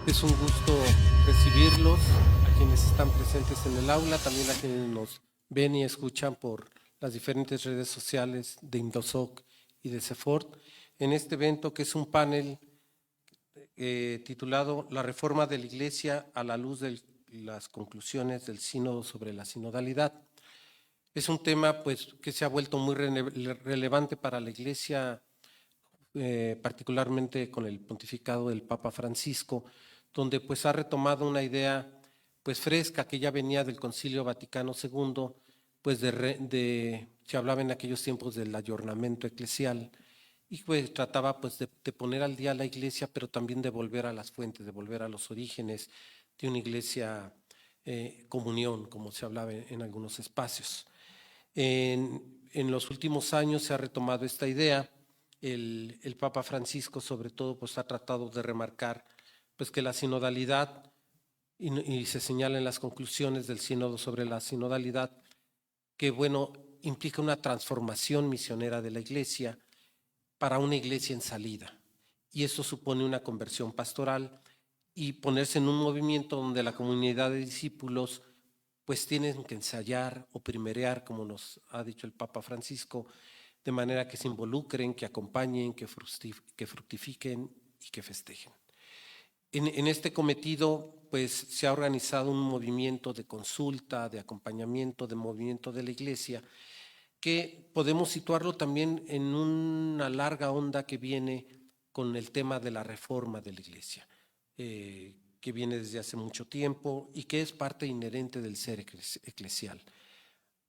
Es un gusto recibirlos, a quienes están presentes en el aula, también a quienes nos ven y escuchan por las diferentes redes sociales de Indosoc y de CEFORT, en este evento que es un panel titulado La reforma de la Iglesia a la luz de las conclusiones del Sínodo sobre la sinodalidad. Es un tema pues, que se ha vuelto muy relevante para la Iglesia, particularmente con el pontificado del Papa Francisco, donde pues ha retomado una idea pues fresca que ya venía del Concilio Vaticano II, pues se hablaba en aquellos tiempos del ayornamiento eclesial y pues trataba pues de poner al día a la Iglesia, pero también de volver a las fuentes, de volver a los orígenes de una Iglesia comunión, como se hablaba en algunos espacios. En los últimos años se ha retomado esta idea. El Papa Francisco, sobre todo, pues ha tratado de remarcar pues, que la sinodalidad, y se señala en las conclusiones del sínodo sobre la sinodalidad, que bueno, implica una transformación misionera de la Iglesia para una Iglesia en salida. Y eso supone una conversión pastoral y ponerse en un movimiento donde la comunidad de discípulos pues tienen que ensayar o primerear, como nos ha dicho el Papa Francisco, de manera que se involucren, que acompañen, que fructifiquen y que festejen. En este cometido, pues se ha organizado un movimiento de consulta, de acompañamiento, de movimiento de la Iglesia, que podemos situarlo también en una larga onda que viene con el tema de la reforma de la Iglesia, que viene desde hace mucho tiempo y que es parte inherente del ser eclesial.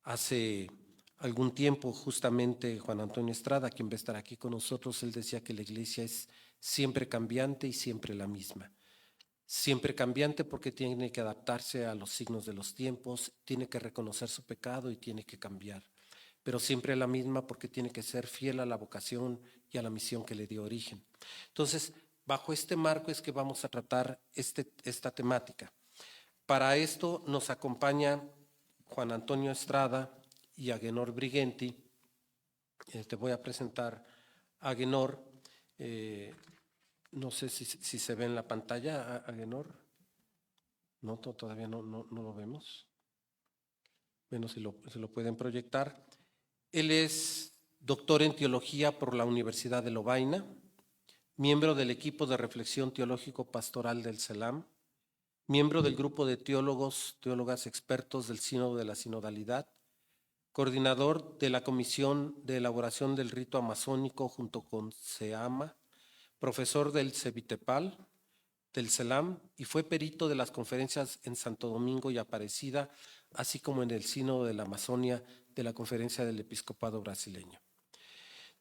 Hace algún tiempo, justamente Juan Antonio Estrada, quien va a estar aquí con nosotros, él decía que la Iglesia es siempre cambiante y siempre la misma. Siempre cambiante porque tiene que adaptarse a los signos de los tiempos, tiene que reconocer su pecado y tiene que cambiar, pero siempre la misma porque tiene que ser fiel a la vocación y a la misión que le dio origen. Entonces, bajo este marco es que vamos a tratar esta temática. Para esto nos acompaña Juan Antonio Estrada y Agenor Brighenti. Te voy a presentar a Agenor. No sé si se ve en la pantalla, Agenor. No, todavía no lo vemos. Bueno, si lo pueden proyectar. Él es doctor en teología por la Universidad de Lovaina, miembro del equipo de reflexión teológico-pastoral del CELAM, miembro del grupo de teólogas expertos del Sínodo de la Sinodalidad, coordinador de la Comisión de Elaboración del Rito Amazónico junto con SEAMA, profesor del CEVITEPAL, del CELAM y fue perito de las conferencias en Santo Domingo y Aparecida, así como en el Sínodo de la Amazonia de la Conferencia del Episcopado Brasileño.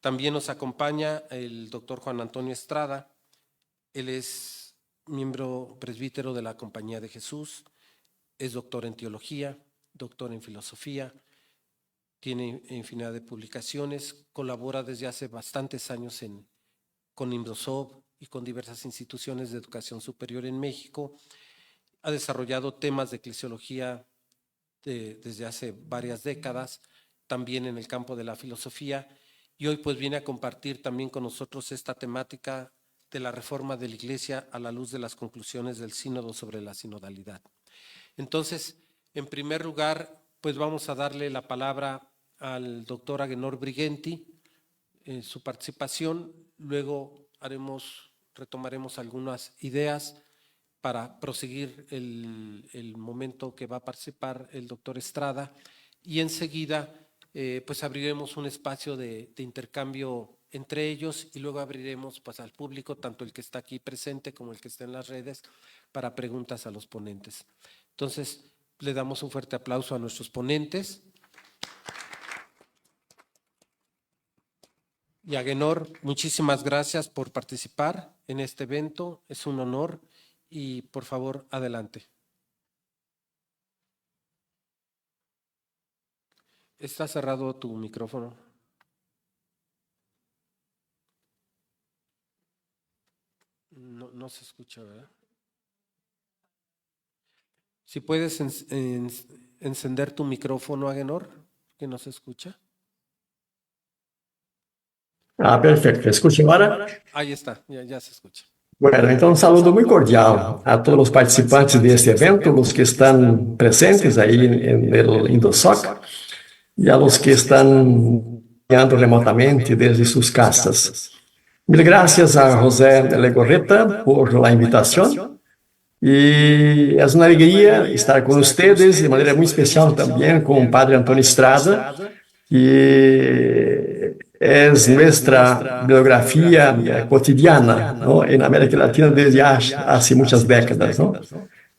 También nos acompaña el doctor Juan Antonio Estrada. Él es miembro presbítero de la Compañía de Jesús, es doctor en teología, doctor en filosofía, tiene infinidad de publicaciones, colabora desde hace bastantes años con Indosoc y con diversas instituciones de educación superior en México. Ha desarrollado temas de eclesiología desde hace varias décadas, también en el campo de la filosofía, y hoy pues viene a compartir también con nosotros esta temática de la reforma de la Iglesia a la luz de las conclusiones del Sínodo sobre la sinodalidad. Entonces, en primer lugar, pues vamos a darle la palabra al doctor Agenor Brighenti en su participación, luego retomaremos algunas ideas para proseguir el momento que va a participar el doctor Estrada y enseguida pues abriremos un espacio de intercambio entre ellos y luego abriremos pues al público, tanto el que está aquí presente como el que está en las redes, para preguntas a los ponentes. Entonces, le damos un fuerte aplauso a nuestros ponentes. Y Agenor, muchísimas gracias por participar en este evento, es un honor y por favor, adelante. Está cerrado tu micrófono. No se escucha, ¿verdad? Si puedes encender tu micrófono, Agenor, que no se escucha. Perfecto. ¿Escucha ahora? Ahí está, ya se escucha. Bueno, então um saludo muito cordial a todos os participantes deste evento, os que estão presentes aí no Indosoc e a los que estão acompanhando remotamente desde suas casas. Mil gracias a José Legorreta por la invitación y es una alegría estar con ustedes de manera muy especial también con el Padre Antonio Estrada, que es nuestra biografía cotidiana, ¿no?, en América Latina desde hace muchas décadas, ¿no?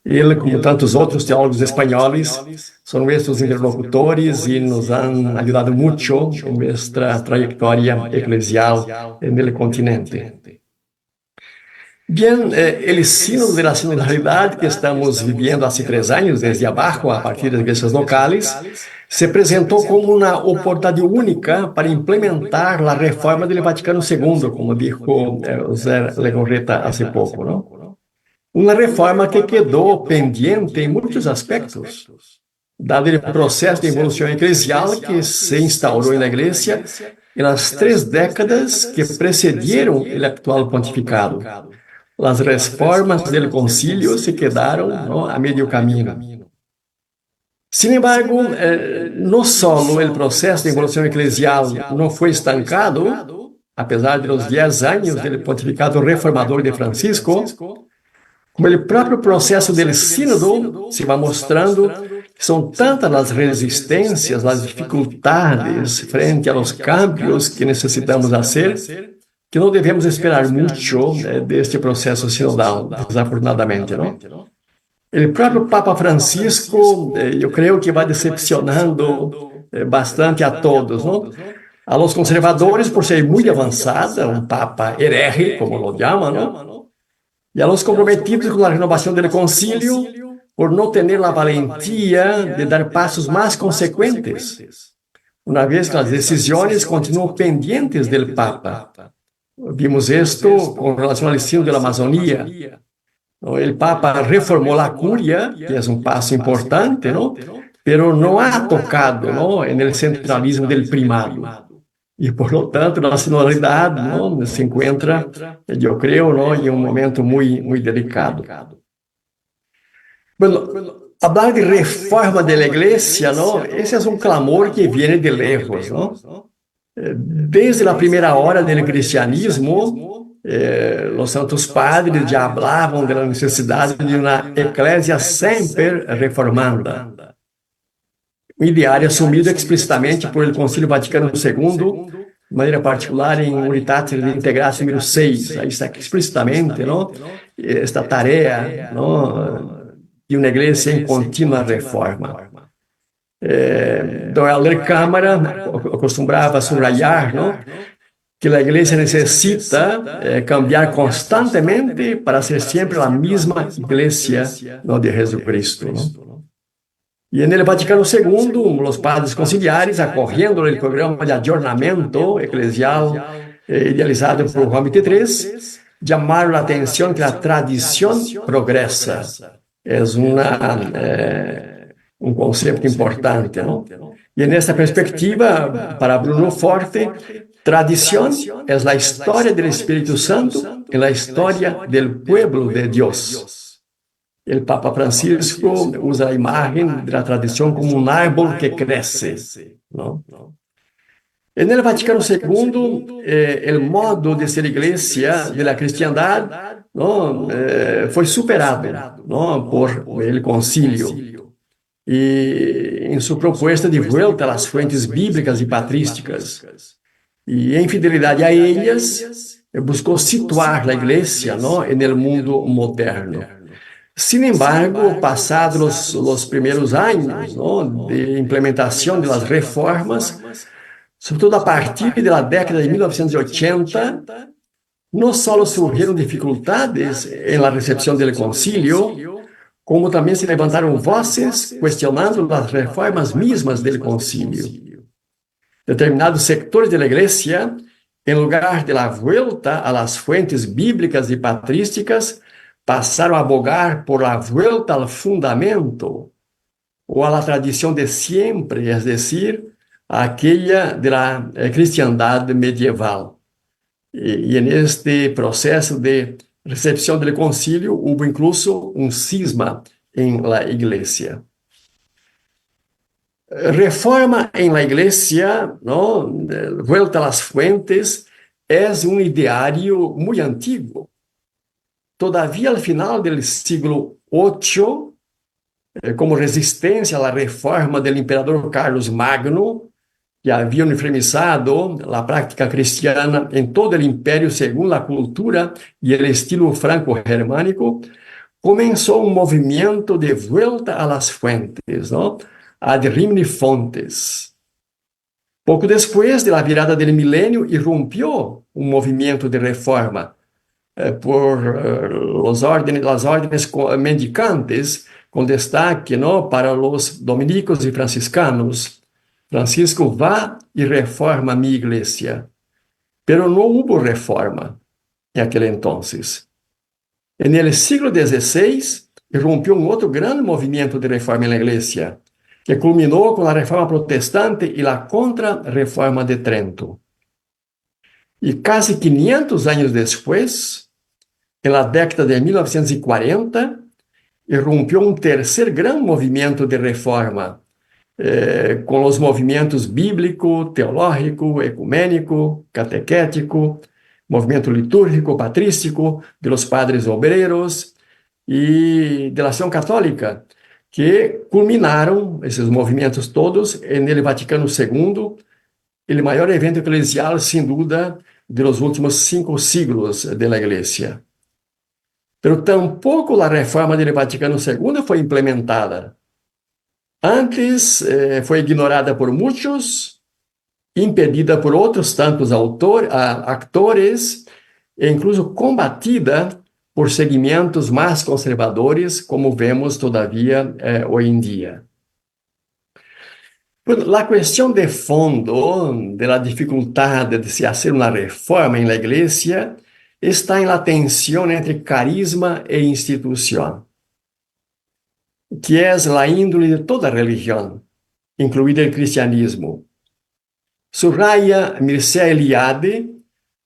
Ele, como tantos outros teólogos espanhóis, são nossos interlocutores e nos han ayudado mucho en nuestra trayectoria eclesial en el continente. Bien, el sínodo de la sinodalidad que estamos viviendo hace 3 años, desde abajo, a partir de iglesias locales, se presentó como una oportunidad única para implementar la reforma del Vaticano II, como dijo José Legorreta hace poco, ¿no? Una reforma que quedó pendiente en muchos aspectos, dado el proceso de evolución eclesial que se instauró en la Iglesia en las 3 décadas que precedieron el actual pontificado. Las reformas del concilio se quedaron, ¿no?, a medio camino. Sin embargo, no solo el proceso de evolución eclesial no fue estancado, a pesar de los 10 años del pontificado reformador de Francisco, como el propio proceso del sínodo se va mostrando que son tantas las resistencias, las dificultades frente a los cambios que necesitamos hacer, que no debemos esperar mucho de este proceso sinodal, desafortunadamente, ¿no? El propio Papa Francisco, yo creo que va decepcionando bastante a todos, ¿no? A los conservadores por ser muy avanzada, un papa hereje, como lo llaman, ¿no?, y a los comprometidos con la renovación del concilio por no tener la valentía de dar pasos más consecuentes, una vez que las decisiones continúan pendientes del Papa. Vimos esto con relación al destino de la Amazonía. El Papa reformó la curia, que es un paso importante, ¿no?, pero no ha tocado, ¿no?, en el centralismo del primado. E, por lo tanto, la sinodalidad, ¿no?, se encuentra, yo creo, ¿no?, en un momento muy, muy delicado. Bueno, hablar de reforma de la Iglesia, ¿no?, ese es un clamor que viene de lejos, ¿no? Desde la primera hora del cristianismo, los santos padres ya hablaban de la necesidad de una iglesia siempre reformanda. Um ideário assumido explicitamente por el Concílio Vaticano II, de maneira particular em Unitatis Redintegratio número 6. Aí está explicitamente, não, esta tarefa, não, de uma igreja em contínua reforma. Então, a Câmara acostumava a subrayar, não, que a igreja necessita cambiar constantemente para ser sempre a mesma igreja, não, de Jesucristo, não? Y en el Vaticano II, los padres conciliares, acorriendo el programa de ayornamiento eclesial idealizado por Juan XXIII, llamaron la atención que la tradición progresa. Es un concepto importante, ¿no? Y en esta perspectiva, para Bruno Forte, tradición es la historia del Espíritu Santo en la historia del pueblo de Dios. El Papa Francisco usa la imagen de la tradición como un árbol que crece, ¿no? En el Vaticano II, el modo de ser iglesia de la cristiandad, ¿no?, fue superado, ¿no?, por el concilio. Y en su propuesta de vuelta a las fuentes bíblicas y patrísticas, y en fidelidad a ellas, buscó situar la iglesia, ¿no?, en el mundo moderno. Sin embargo, pasados los primeros años, ¿no?, de implementación de las reformas, sobre todo a partir de la década de 1980, no solo surgieron dificultades en la recepción del concilio, como también se levantaron voces cuestionando las reformas mismas del concilio. Determinados sectores de la Iglesia, en lugar de la vuelta a las fuentes bíblicas y patrísticas, pasaron a abogar por la vuelta al fundamento o a la tradición de siempre, es decir, a aquella de la cristiandad medieval. Y en este proceso de recepción del concilio hubo incluso un cisma en la iglesia. Reforma en la iglesia, ¿no? Vuelta a las fuentes, es un ideario muy antiguo. Todavía al final del siglo VIII, como resistencia a la reforma del emperador Carlos Magno, que había uniformizado la práctica cristiana en todo el imperio según la cultura y el estilo franco-germánico, comenzó un movimiento de vuelta a las fuentes, ¿no? Ad rimini fontes. Poco después de la virada del milenio, irrumpió un movimiento de reforma por las órdenes mendicantes, con destaque, ¿no?, para los dominicos y franciscanos. Francisco va y reforma mi iglesia. Pero no hubo reforma en aquel entonces. En el siglo XVI, irrumpió un otro gran movimiento de reforma en la iglesia, que culminó con la reforma protestante y la contrarreforma de Trento. Y casi 500 años después, en la década de 1940, irrumpió un tercer gran movimiento de reforma, com os movimentos bíblico, teológico, ecumênico, catequético, movimento litúrgico, patrístico, de los padres obreros e de la Ação Católica, que culminaram esses movimentos todos no Vaticano II, o maior evento eclesial, sem dúvida, de los últimos 5 siglos de la Iglesia. Pero tampouco a reforma do Vaticano II foi implementada. Antes foi ignorada por muitos, impedida por outros tantos actores, e incluso combatida por segmentos mais conservadores, como vemos todavía hoje em dia. A questão de fondo de la dificuldade de se fazer uma reforma em la igreja está en la tensión entre carisma e institución, que es la índole de toda religión, incluido el cristianismo. Subraya Mircea Eliade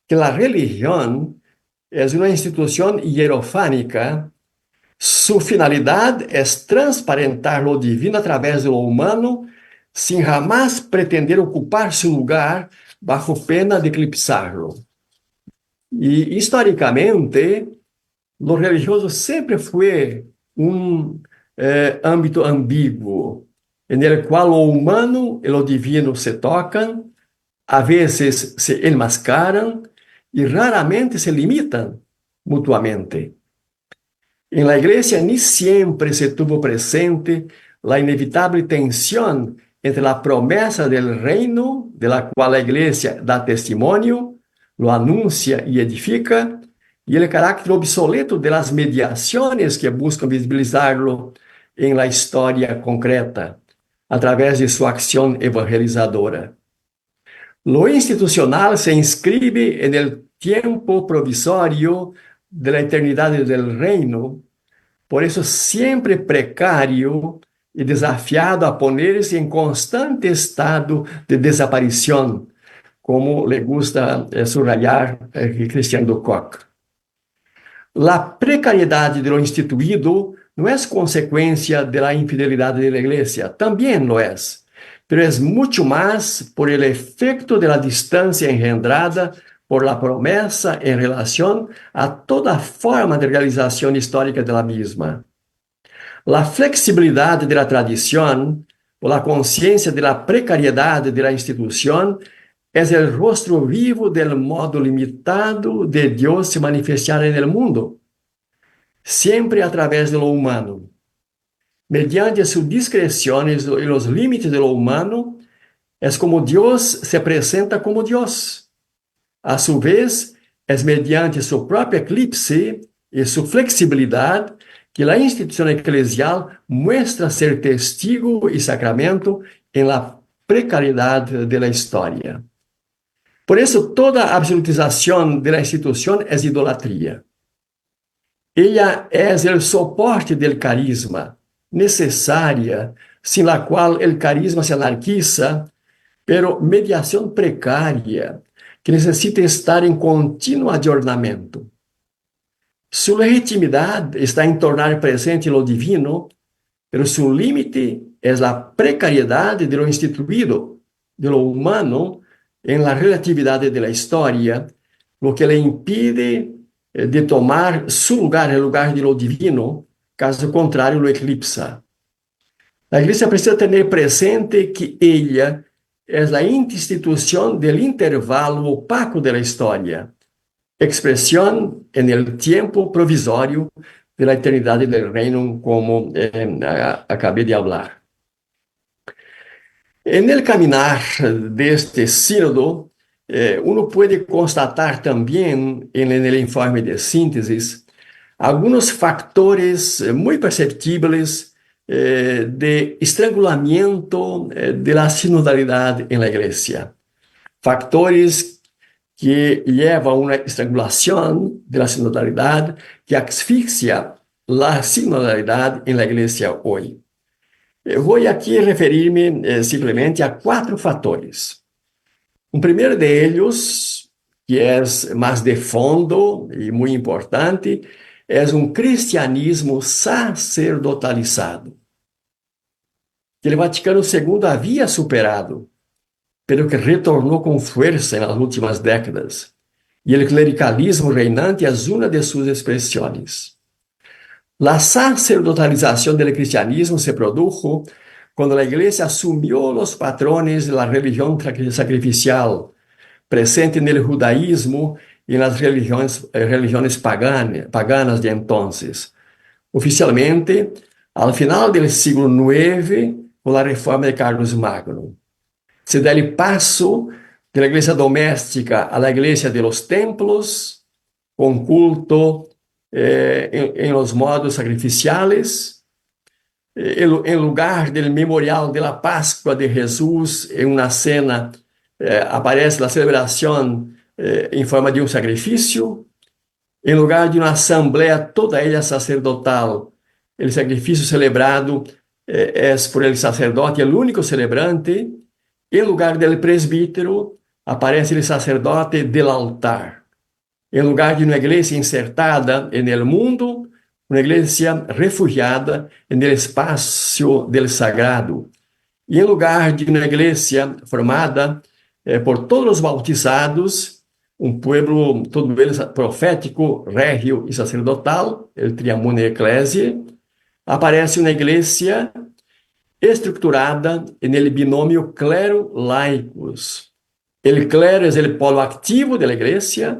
que la religión es una institución hierofánica. Su finalidad es transparentar lo divino a través de lo humano, sin jamás pretender ocupar su lugar bajo pena de eclipsarlo. E, historicamente, lo religioso sempre foi âmbito ambíguo, en el cual lo humano y lo divino se tocan, a veces se enmascaran y raramente se limitan mutuamente. En la iglesia ni siempre se tuvo presente la inevitable tensión entre la promesa del reino, de la cual la iglesia da testimonio, lo anuncia y edifica, y el carácter obsoleto de las mediaciones que buscan visibilizarlo en la historia concreta, a través de su acción evangelizadora. Lo institucional se inscribe en el tiempo provisorio de la eternidad del reino, por eso siempre precario y desafiado a ponerse en constante estado de desaparición, como le gusta subrayar Christian de Kock. La precariedad de lo instituido no es consecuencia de la infidelidad de la iglesia, también lo es, pero es mucho más por el efecto de la distancia engendrada por la promesa en relación a toda forma de realización histórica de la misma. La flexibilidad de la tradición o la conciencia de la precariedad de la institución es el rostro vivo del modo limitado de Dios se manifestar en el mundo, siempre a través de lo humano. Mediante su discreción y los límites de lo humano, es como Dios se presenta como Dios. A su vez, es mediante su propio eclipse y su flexibilidad que la institución eclesial muestra ser testigo y sacramento en la precariedad de la historia. Por eso, toda absolutización de la institución es idolatría. Ella es el soporte del carisma, necesaria, sin la cual el carisma se anarquiza, pero mediación precaria, que necesita estar en continuo ayornamiento. Su legitimidad está en tornar presente lo divino, pero su límite es la precariedad de lo instituido, de lo humano, en la relatividad de la historia, lo que le impide de tomar su lugar, el lugar de lo divino, caso contrario lo eclipsa. La Iglesia precisa tener presente que ella es la institución del intervalo opaco de la historia, expresión en el tiempo provisorio de la eternidad del reino, como acabé de hablar. En el caminar de este sínodo, uno puede constatar también en el informe de síntesis algunos factores muy perceptibles de estrangulamiento de la sinodalidad en la Iglesia. Factores que llevan a una estrangulación de la sinodalidad que asfixia la sinodalidad en la Iglesia hoy. Voy aquí a referirme simplemente a 4 fatores. Un primeiro de ellos, que é mais de fondo e muito importante, é um cristianismo sacerdotalizado, que o Vaticano II havia superado, pero que retornou com força nas últimas décadas. E o clericalismo reinante é uma de suas expressões. La sacerdotalización del cristianismo se produjo cuando la Iglesia asumió los patrones de la religión sacrificial presente en el judaísmo y en las religiones paganas de entonces. Oficialmente, al final del siglo IX, con la reforma de Carlos Magno. Se da el paso de la Iglesia doméstica a la Iglesia de los templos, con culto en los modos sacrificiales, en lugar del memorial de la Pascua de Jesús, en una cena aparece la celebración en forma de un sacrificio, en lugar de una asamblea toda ella sacerdotal, el sacrificio celebrado es por el sacerdote, el único celebrante, en lugar del presbítero aparece el sacerdote del altar. En lugar de una iglesia insertada en el mundo, una iglesia refugiada en el espacio del sagrado. Y en lugar de una iglesia formada por todos los bautizados, un pueblo todo ele profético, régio y sacerdotal, el Triamone Ecclesiae, aparece una iglesia estructurada en el binomio clero-laicos. El clero es el polo activo de la iglesia,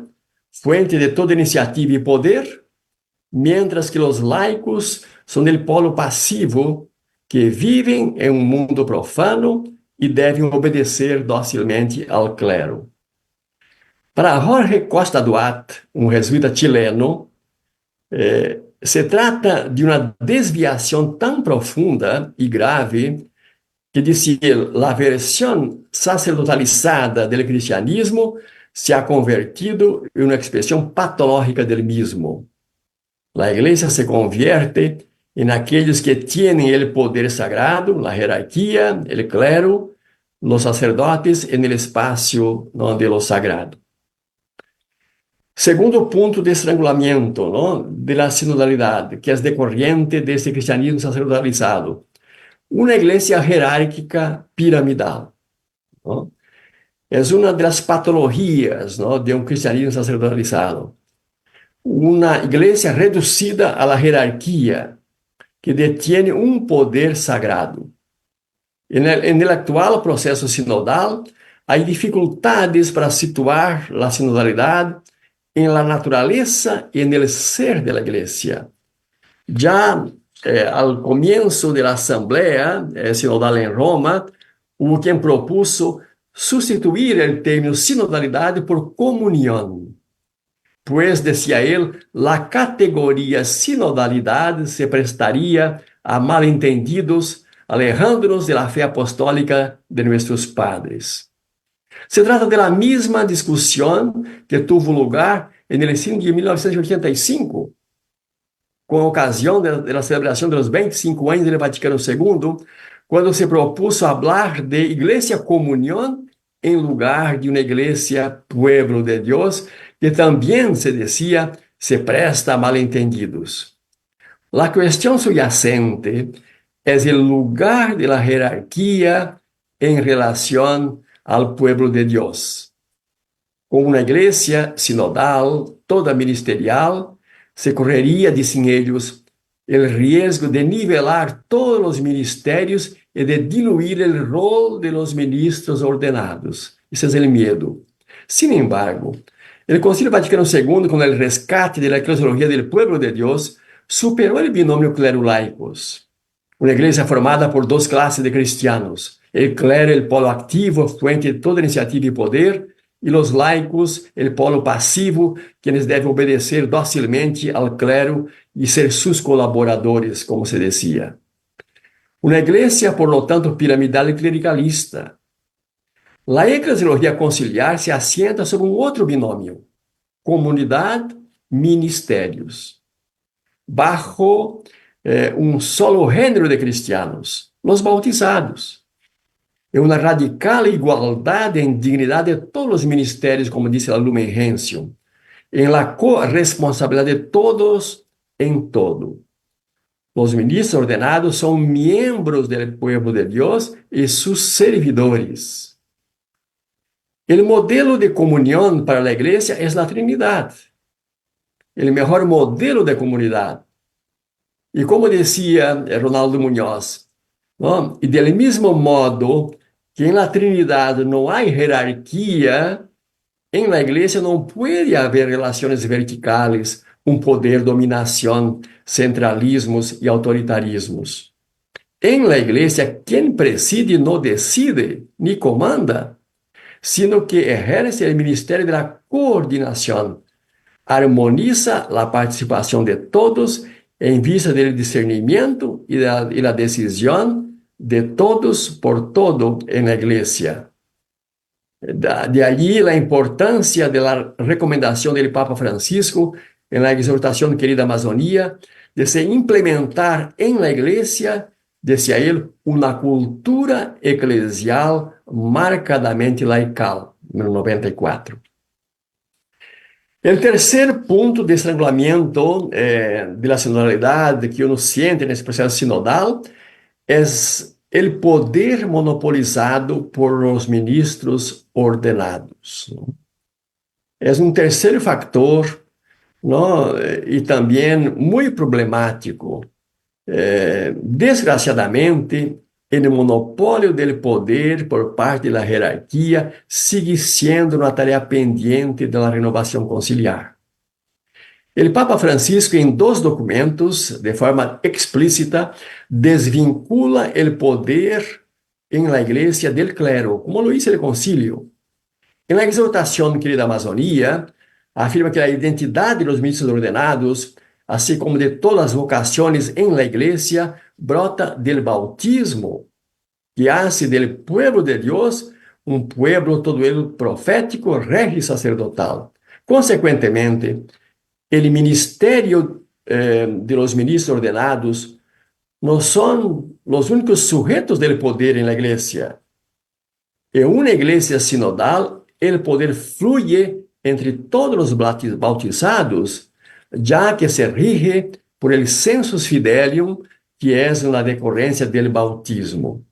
fuente de toda iniciativa y poder, mientras que los laicos son el polo pasivo que viven en un mundo profano y deben obedecer dócilmente al clero. Para Jorge Costa Duarte, un jesuita chileno, se trata de una desviación tan profunda y grave que dice él, la versión sacerdotalizada del cristianismo se ha convertido en una expresión patológica del mismo. La iglesia se convierte en aquellos que tienen el poder sagrado, la jerarquía, el clero, los sacerdotes en el espacio de lo sagrado. Segundo punto de estrangulamento de la sinodalidad, que es decorriente de este cristianismo sacerdotalizado. Una iglesia jerárquica piramidal. Es una de las patologías de un cristianismo sacerdotalizado. Una iglesia reducida a la jerarquía, que detiene un poder sagrado. En el actual proceso sinodal, hay dificultades para situar la sinodalidad en la naturaleza y en el ser de la iglesia. Ya al comienzo de la asamblea sinodal en Roma, hubo quien propuso sustituir el término sinodalidad por comunión. Pues, decía él, la categoría sinodalidad se prestaría a malentendidos, alejándonos de la fe apostólica de nuestros padres. Se trata de la misma discusión que tuvo lugar en el sínodo de 1985, con ocasión de la celebración de los 25 años del Vaticano II, cuando se propuso hablar de iglesia comunión en lugar de una iglesia pueblo de Dios, que también se decía se presta a malentendidos. La cuestión subyacente es el lugar de la jerarquía en relación al pueblo de Dios. Con una iglesia sinodal, toda ministerial, se correría, dicen ellos, el riesgo de nivelar todos los ministerios y de diluir el rol de los ministros ordenados. Ese es el miedo. Sin embargo, el Concilio Vaticano II, con el rescate de la eclesiología del pueblo de Dios, superó el binomio clero-laicos. Una iglesia formada por dos clases de cristianos, el clero, el polo activo, fuente de toda iniciativa y poder, y los laicos, el polo pasivo, quienes deben obedecer dócilmente al clero y ser sus colaboradores, como se decía. Una iglesia, por lo tanto, piramidal y clericalista. La eclesiología conciliar se asienta sobre un otro binomio, comunidad, ministerios, bajo un solo género de cristianos, los bautizados. É uma radical igualdade em dignidade de todos os ministérios, como disse a Lumen Gentium, em la corresponsabilidade de todos em todo. Os ministros ordenados são miembros do povo de Deus e seus servidores. O modelo de comunhão para a igreja é a Trindade, o melhor modelo de comunidade. E como dizia Ronaldo Munhoz, não? E do mesmo modo que en la Trinidad no hay jerarquía, en la iglesia no puede haber relaciones verticales, un poder, dominación, centralismos y autoritarismos. En la iglesia, quien preside no decide ni comanda, sino que ejerce el ministerio de la coordinación, armoniza la participación de todos en vista del discernimiento y la decisión de todos por todo en la iglesia. De allí la importancia de la recomendación del Papa Francisco en la exhortación Querida Amazonía de se implementar en la iglesia, decía él, una cultura eclesial marcadamente laical, número 94. El tercer punto de estrangulamiento de la sinodalidad que uno siente en ese proceso sinodal es el poder monopolizado por los ministros ordenados, ¿no? Es un tercer factor, ¿no? Y también muy problemático. Desgraciadamente, el monopolio del poder por parte de la jerarquía sigue siendo una tarea pendiente de la renovación conciliar. El Papa Francisco, en dos documentos, de forma explícita, desvincula el poder en la iglesia del clero, como lo hizo el concilio. En la exhortación Querida Amazonía, afirma que la identidad de los ministros ordenados, así como de todas las vocaciones en la iglesia, brota del bautismo, que hace del pueblo de Dios un pueblo todo él profético, regio y sacerdotal. Consecuentemente, el ministerio de los ministros ordenados no son los únicos sujetos del poder en la iglesia. En una iglesia sinodal, el poder fluye entre todos los bautizados, ya que se rige por el sensus fidelium, que es una decorrencia del bautismo.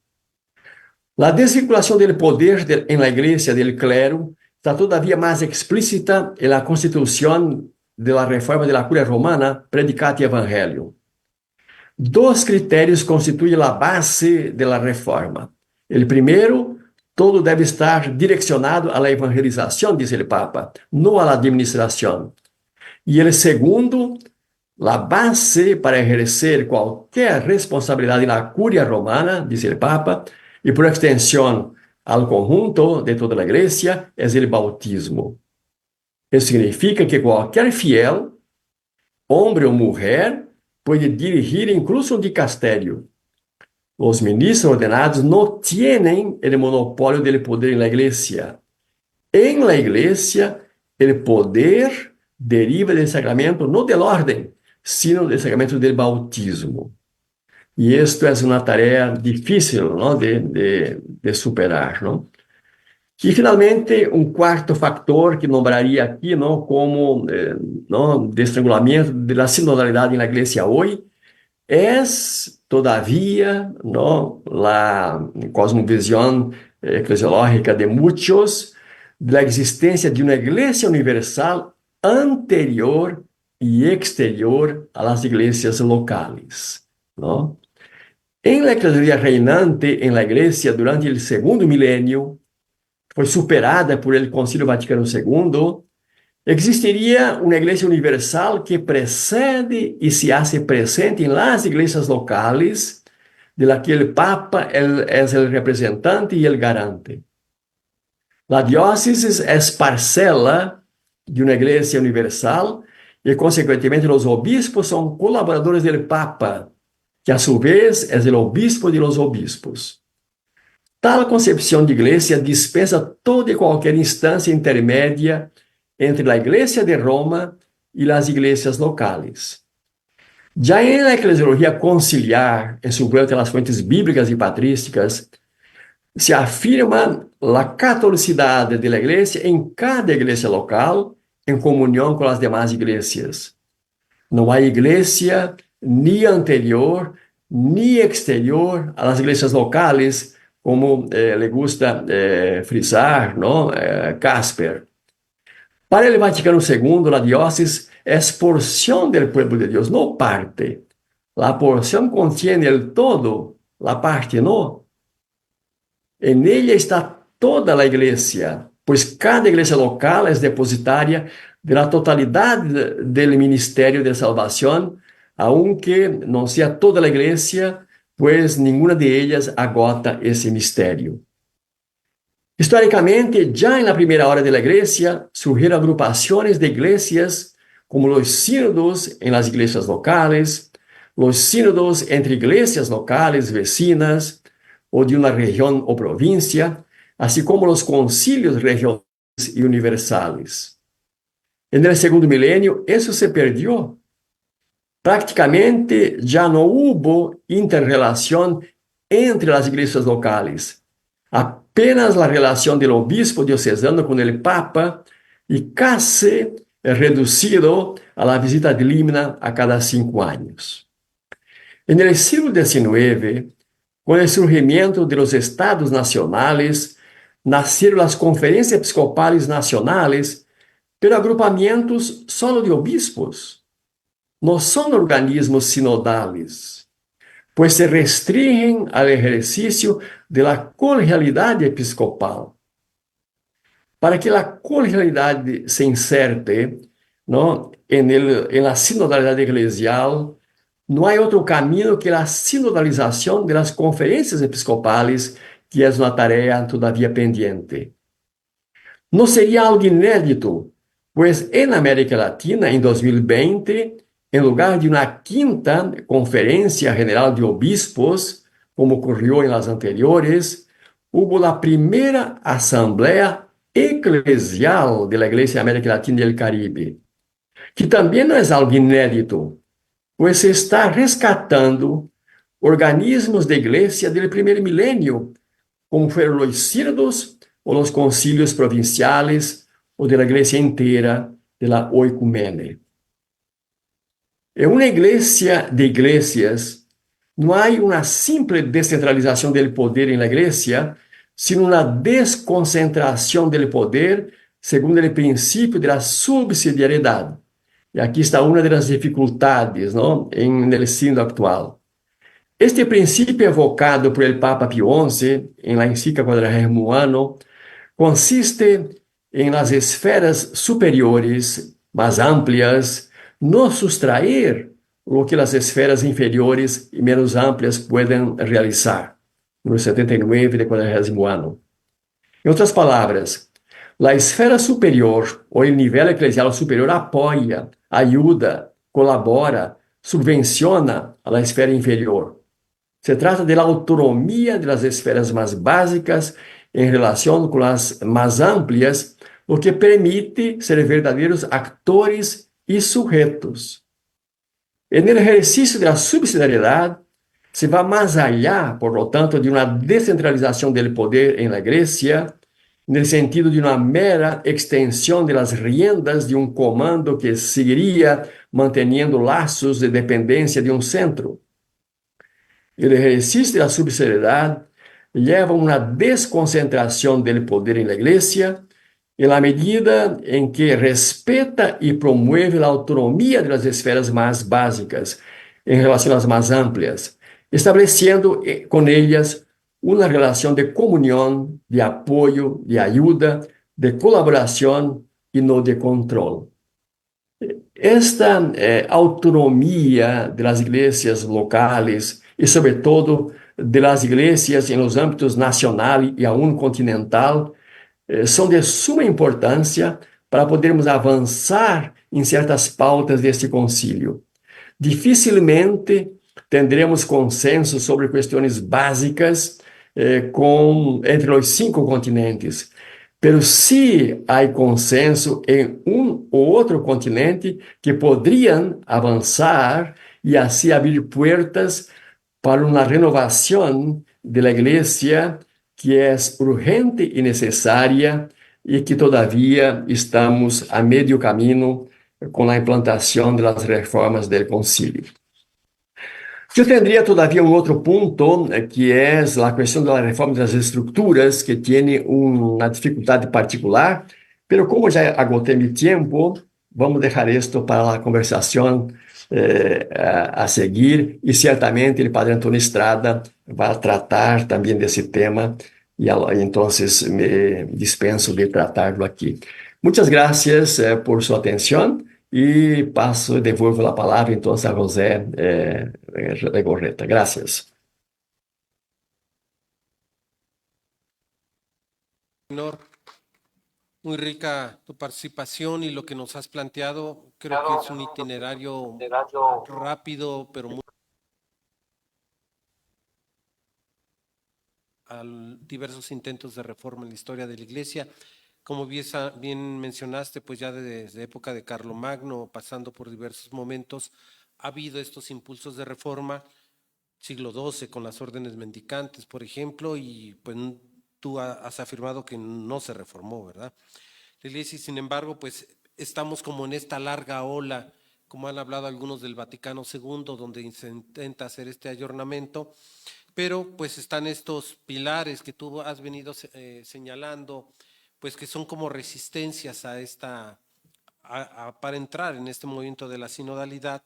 La desvinculación del poder en la iglesia del clero está todavía más explícita en la constitución de la reforma de la curia romana, Predicati Evangelium. Dos criterios constituyen la base de la reforma. El primero, todo debe estar direccionado a la evangelización, dice el Papa, no a la administración. Y el segundo, la base para ejercer cualquier responsabilidad en la curia romana, dice el Papa, y por extensión al conjunto de toda la iglesia, es el bautismo. Eso significa que cualquier fiel, hombre o mujer, puede dirigir incluso un dicasterio. Los ministros ordenados no tienen el monopolio del poder en la iglesia. En la iglesia, el poder deriva del sacramento, no del orden, sino del sacramento del bautismo. Y esto es una tarea difícil, ¿no? de superar, ¿no? E, finalmente, um quarto factor que nombraria aqui, não, como não, de estrangulamento da sinodalidade na Igreja hoje, é, todavia, não, la cosmovisión eclesiológica de muitos, da existência de uma Igreja universal anterior e exterior às igrejas locais, não? Em la eclesia reinante en la Igreja durante o segundo milênio, foi superada por el Concílio Vaticano II, existiria uma igreja universal que precede e se hace presente em las iglesias locales, de la que el Papa é o representante e el garante. La diócesis es parcela de uma igreja universal e, consequentemente, os obispos são colaboradores del Papa, que a su vez é o obispo de los obispos. Tal concepção de igreja dispensa toda e qualquer instância intermédia entre a Igreja de Roma e as igrejas locais. Já em la eclesiologia conciliar, em sujeito às fontes bíblicas e patrísticas, se afirma a catolicidade da igreja em cada igreja local, em comunhão com as demais igrejas. Não há igreja nem anterior, nem exterior às igrejas locais, como le gusta frisar, não? Casper. Para o Vaticano II, a diócesis é porção do povo de Deus, não parte. A porção contém el todo, a parte não. En ella está toda a igreja, pois cada igreja local é depositária da totalidade do ministério de salvação, aunque não seja toda a igreja, pois nenhuma de ellas agota esse mistério. Históricamente, já na primeira hora da igreja, surgiram agrupações de igrejas, como os sínodos em las igrejas locais, os sínodos entre igrejas locais vecinas, ou de uma região ou província, assim como os concílios regionais e universais. No segundo milênio, isso se perdeu. Prácticamente já não houve interrelação entre as igrejas locais. Apenas a relação do obispo diocesano com o Papa e quase reduzido a la visita de limina a cada 5 anos. No século XIX, com o surgimento dos estados nacionais, nasceram as conferências episcopais nacionais, pero agrupamentos solo de obispos. Não são organismos sinodales, pois se restringen ao exercício da colegialidade episcopal. Para que a colegialidade se inserte em la sinodalidade eclesial, não há outro caminho que a sinodalização das conferências episcopais, que é uma tarefa todavia pendiente. Não seria algo inédito, pois na América Latina, em 2020, em lugar de uma quinta Conferência General de Obispos, como ocorreu em las anteriores, houve a primeira Assembleia Eclesial da Igreja América Latina e do Caribe, que também não é algo inédito, pois se está rescatando organismos da Igreja do primeiro milênio, como foram os sínodos ou os concílios provinciais ou da Igreja inteira, da oicumene. Em uma igreja de igrejas, não há uma simples descentralização do poder na igreja, sino uma desconcentração do poder segundo o princípio da subsidiariedade. E aqui está uma das dificuldades no ensino atual. Este princípio evocado por el Papa Pio XI em la encíclica Quadragésimo Anno consiste em las esferas superiores, mais amplias, no sustrair o que as esferas inferiores e menos amplias podem realizar. Número 79 de Quadragésimo Anno. Em outras palavras, a esfera superior, ou o nível eclesial superior, apoia, ajuda, colabora, subvenciona a esfera inferior. Se trata da autonomia das esferas mais básicas em relação com as mais amplias, o que permite ser verdadeiros actores e sujetos. E no exercício da subsidiariedade, se vai mais allá, por lo tanto, de uma descentralização do poder em la igreja, en el sentido de una mera extensión de las riendas de un comando que seguiría manteniendo lazos de dependencia de un centro. El ejercicio de la subsidiariedad lleva a una desconcentración del poder en la Iglesia en la medida en que respeta y promueve la autonomía de las esferas más básicas en relación a las más amplias, estableciendo con ellas una relación de comunión, de apoyo, de ayuda, de colaboración y no de control. Esta autonomía de las iglesias locales y sobre todo de las iglesias en los ámbitos nacional y aún continental são de suma importância para podermos avançar em certas pautas deste concílio. Dificilmente tendremos consenso sobre questões básicas entre os 5 continentes, pero sí hay consenso en un u otro continente que podrían avanzar y así abrir puertas para una renovación de la iglesia que es urgente y necesaria y que todavía estamos a medio camino con la implantación de las reformas del concilio. Yo tendría todavía un otro punto, que es la cuestión de la reforma de las estructuras, que tiene una dificultad particular, pero como ya agoté mi tiempo, vamos a dejar esto para la conversación a seguir, y ciertamente el padre Antonio Estrada va a tratar también de ese tema, y entonces me dispenso de tratarlo aquí. Muchas gracias por su atención. E passo e devolvo a palavra então a José Legorreta. Gracias. Señor, muy rica tu participación y lo que nos has planteado. Creo que es un itinerario rápido, pero muy a diversos intentos de reforma en la historia de la Iglesia. Como bien mencionaste, pues ya desde época de Carlomagno, pasando por diversos momentos, ha habido estos impulsos de reforma, siglo XII con las órdenes mendicantes, por ejemplo, y pues tú has afirmado que no se reformó, ¿verdad? La Iglesia, sin embargo, pues estamos como en esta larga ola, como han hablado algunos del Vaticano II, donde se intenta hacer este ayornamiento, pero pues están estos pilares que tú has venido señalando, pues que son como resistencias a para entrar en este movimiento de la sinodalidad,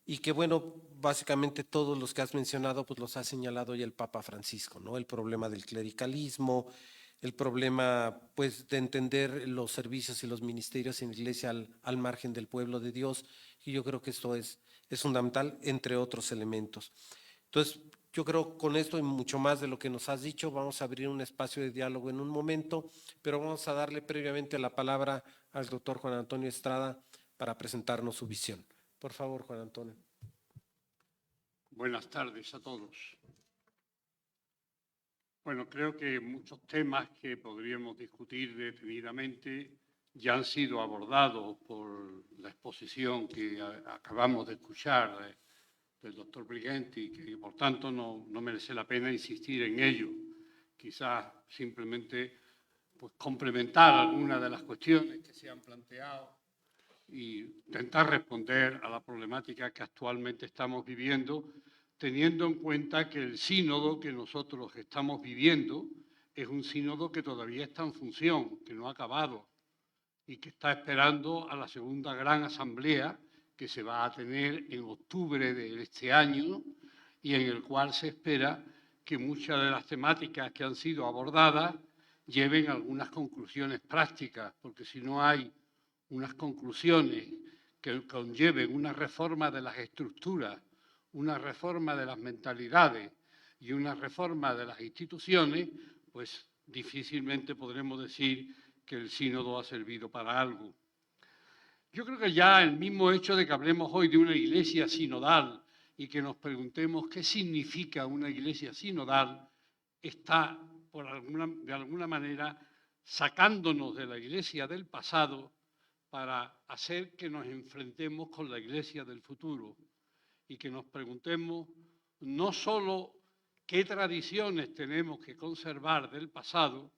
y que bueno, básicamente todos los que has mencionado, pues los ha señalado ya el Papa Francisco, ¿no? El problema del clericalismo, el problema pues de entender los servicios y los ministerios en la Iglesia al margen del pueblo de Dios, y yo creo que esto es fundamental, entre otros elementos. Entonces, yo creo con esto y mucho más de lo que nos has dicho, vamos a abrir un espacio de diálogo en un momento, pero vamos a darle previamente la palabra al doctor Juan Antonio Estrada para presentarnos su visión. Por favor, Juan Antonio. Buenas tardes a todos. Bueno, creo que muchos temas que podríamos discutir detenidamente ya han sido abordados por la exposición que acabamos de escuchar del doctor Brighenti, que por tanto no merece la pena insistir en ello. Quizás simplemente pues, complementar algunas de las cuestiones que se han planteado y intentar responder a la problemática que actualmente estamos viviendo, teniendo en cuenta que el sínodo que nosotros estamos viviendo es un sínodo que todavía está en función, que no ha acabado y que está esperando a la segunda gran asamblea que se va a tener en octubre de este año y en el cual se espera que muchas de las temáticas que han sido abordadas lleven algunas conclusiones prácticas, porque si no hay unas conclusiones que conlleven una reforma de las estructuras, una reforma de las mentalidades y una reforma de las instituciones, pues difícilmente podremos decir que el sínodo ha servido para algo. Yo creo que ya el mismo hecho de que hablemos hoy de una iglesia sinodal y que nos preguntemos qué significa una iglesia sinodal, está de alguna manera sacándonos de la iglesia del pasado para hacer que nos enfrentemos con la iglesia del futuro y que nos preguntemos no solo qué tradiciones tenemos que conservar del pasado,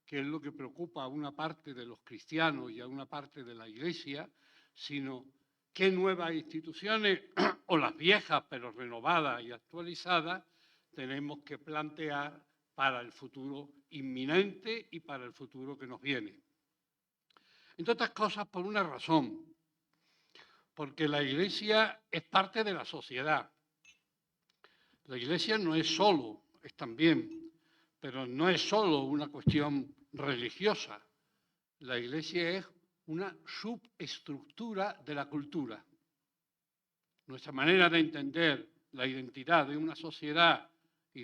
que es lo que preocupa a una parte de los cristianos y a una parte de la Iglesia, sino qué nuevas instituciones, o las viejas pero renovadas y actualizadas, tenemos que plantear para el futuro inminente y para el futuro que nos viene. Entre otras cosas, por una razón, porque la Iglesia es parte de la sociedad. La Iglesia no es solo, es también, pero no es solo una cuestión religiosa. La Iglesia es una subestructura de la cultura. Nuestra manera de entender la identidad de una sociedad y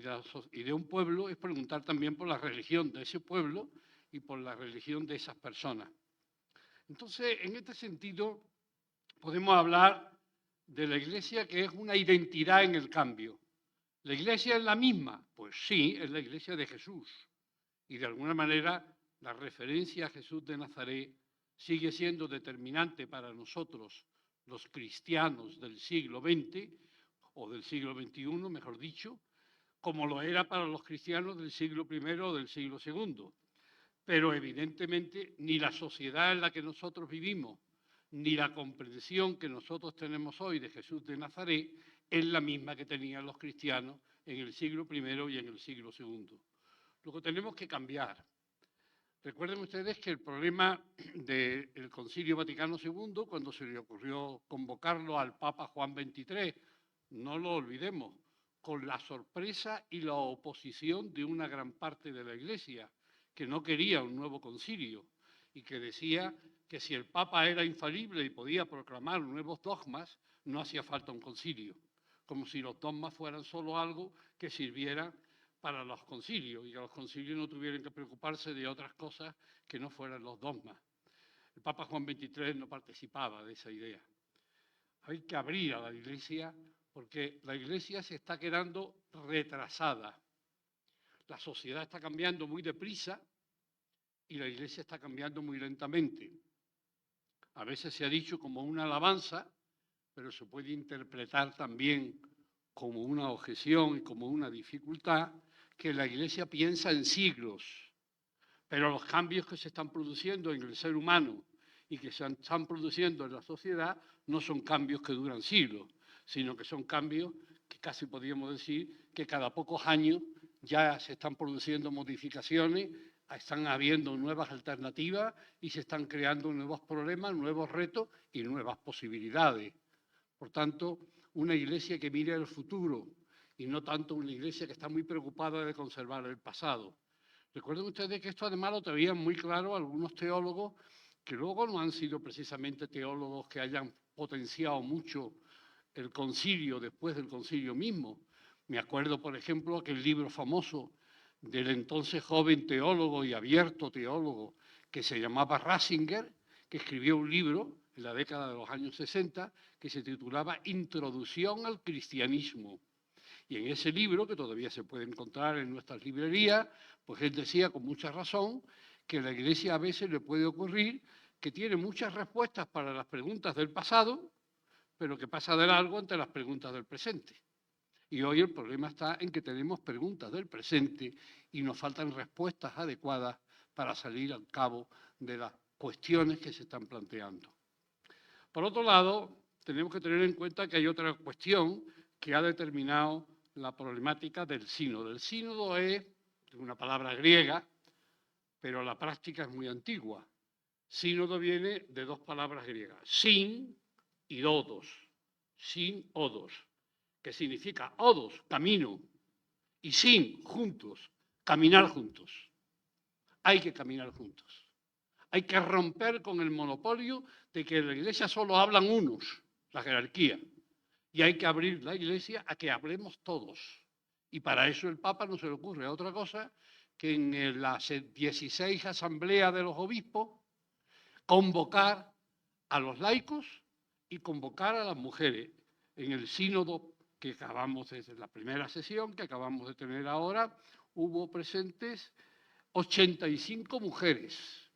de un pueblo es preguntar también por la religión de ese pueblo y por la religión de esas personas. Entonces, en este sentido, podemos hablar de la Iglesia que es una identidad en el cambio. ¿La Iglesia es la misma? Pues sí, es la Iglesia de Jesús. Y de alguna manera la referencia a Jesús de Nazaret sigue siendo determinante para nosotros, los cristianos del siglo XX, o del siglo XXI, mejor dicho, como lo era para los cristianos del siglo I o del siglo II. Pero evidentemente ni la sociedad en la que nosotros vivimos, ni la comprensión que nosotros tenemos hoy de Jesús de Nazaret es la misma que tenían los cristianos en el siglo I y en el siglo II. Luego tenemos que cambiar. Recuerden ustedes que el problema del Concilio Vaticano II, cuando se le ocurrió convocarlo al Papa Juan XXIII, no lo olvidemos, con la sorpresa y la oposición de una gran parte de la Iglesia, que no quería un nuevo concilio y que decía que si el Papa era infalible y podía proclamar nuevos dogmas, no hacía falta un concilio, como si los dogmas fueran solo algo que sirviera para los concilios y que los concilios no tuvieran que preocuparse de otras cosas que no fueran los dogmas. El Papa Juan XXIII no participaba de esa idea. Hay que abrir a la Iglesia porque la Iglesia se está quedando retrasada. La sociedad está cambiando muy deprisa y la Iglesia está cambiando muy lentamente. A veces se ha dicho como una alabanza, pero se puede interpretar también como una objeción y como una dificultad, que la Iglesia piensa en siglos, pero los cambios que se están produciendo en el ser humano y que se están produciendo en la sociedad no son cambios que duran siglos, sino que son cambios que casi podríamos decir que cada pocos años ya se están produciendo modificaciones, están habiendo nuevas alternativas y se están creando nuevos problemas, nuevos retos y nuevas posibilidades. Por tanto, una Iglesia que mire al futuro y no tanto una Iglesia que está muy preocupada de conservar el pasado. Recuerden ustedes que esto además lo tenían muy claro algunos teólogos que luego no han sido precisamente teólogos que hayan potenciado mucho el concilio después del concilio mismo. Me acuerdo, por ejemplo, aquel libro famoso del entonces joven teólogo y abierto teólogo que se llamaba Ratzinger, que escribió un libro en la década de los años 60 que se titulaba Introducción al Cristianismo. Y en ese libro, que todavía se puede encontrar en nuestras librerías, pues él decía con mucha razón que a la Iglesia a veces le puede ocurrir que tiene muchas respuestas para las preguntas del pasado, pero que pasa de largo ante las preguntas del presente. Y hoy el problema está en que tenemos preguntas del presente y nos faltan respuestas adecuadas para salir al cabo de las cuestiones que se están planteando. Por otro lado, tenemos que tener en cuenta que hay otra cuestión que ha determinado la problemática del sínodo. El sínodo es una palabra griega, pero la práctica es muy antigua. Sínodo viene de dos palabras griegas, sin y odos, sin odos, que significa odos, camino, y sin, juntos, caminar juntos. Hay que caminar juntos. Hay que romper con el monopolio de que en la Iglesia solo hablan unos, la jerarquía, y hay que abrir la Iglesia a que hablemos todos. Y para eso el Papa no se le ocurre otra cosa que en la 16 Asamblea de los Obispos convocar a los laicos y convocar a las mujeres. En el sínodo que acabamos desde la primera sesión, que acabamos de tener ahora, hubo presentes 85 mujeres,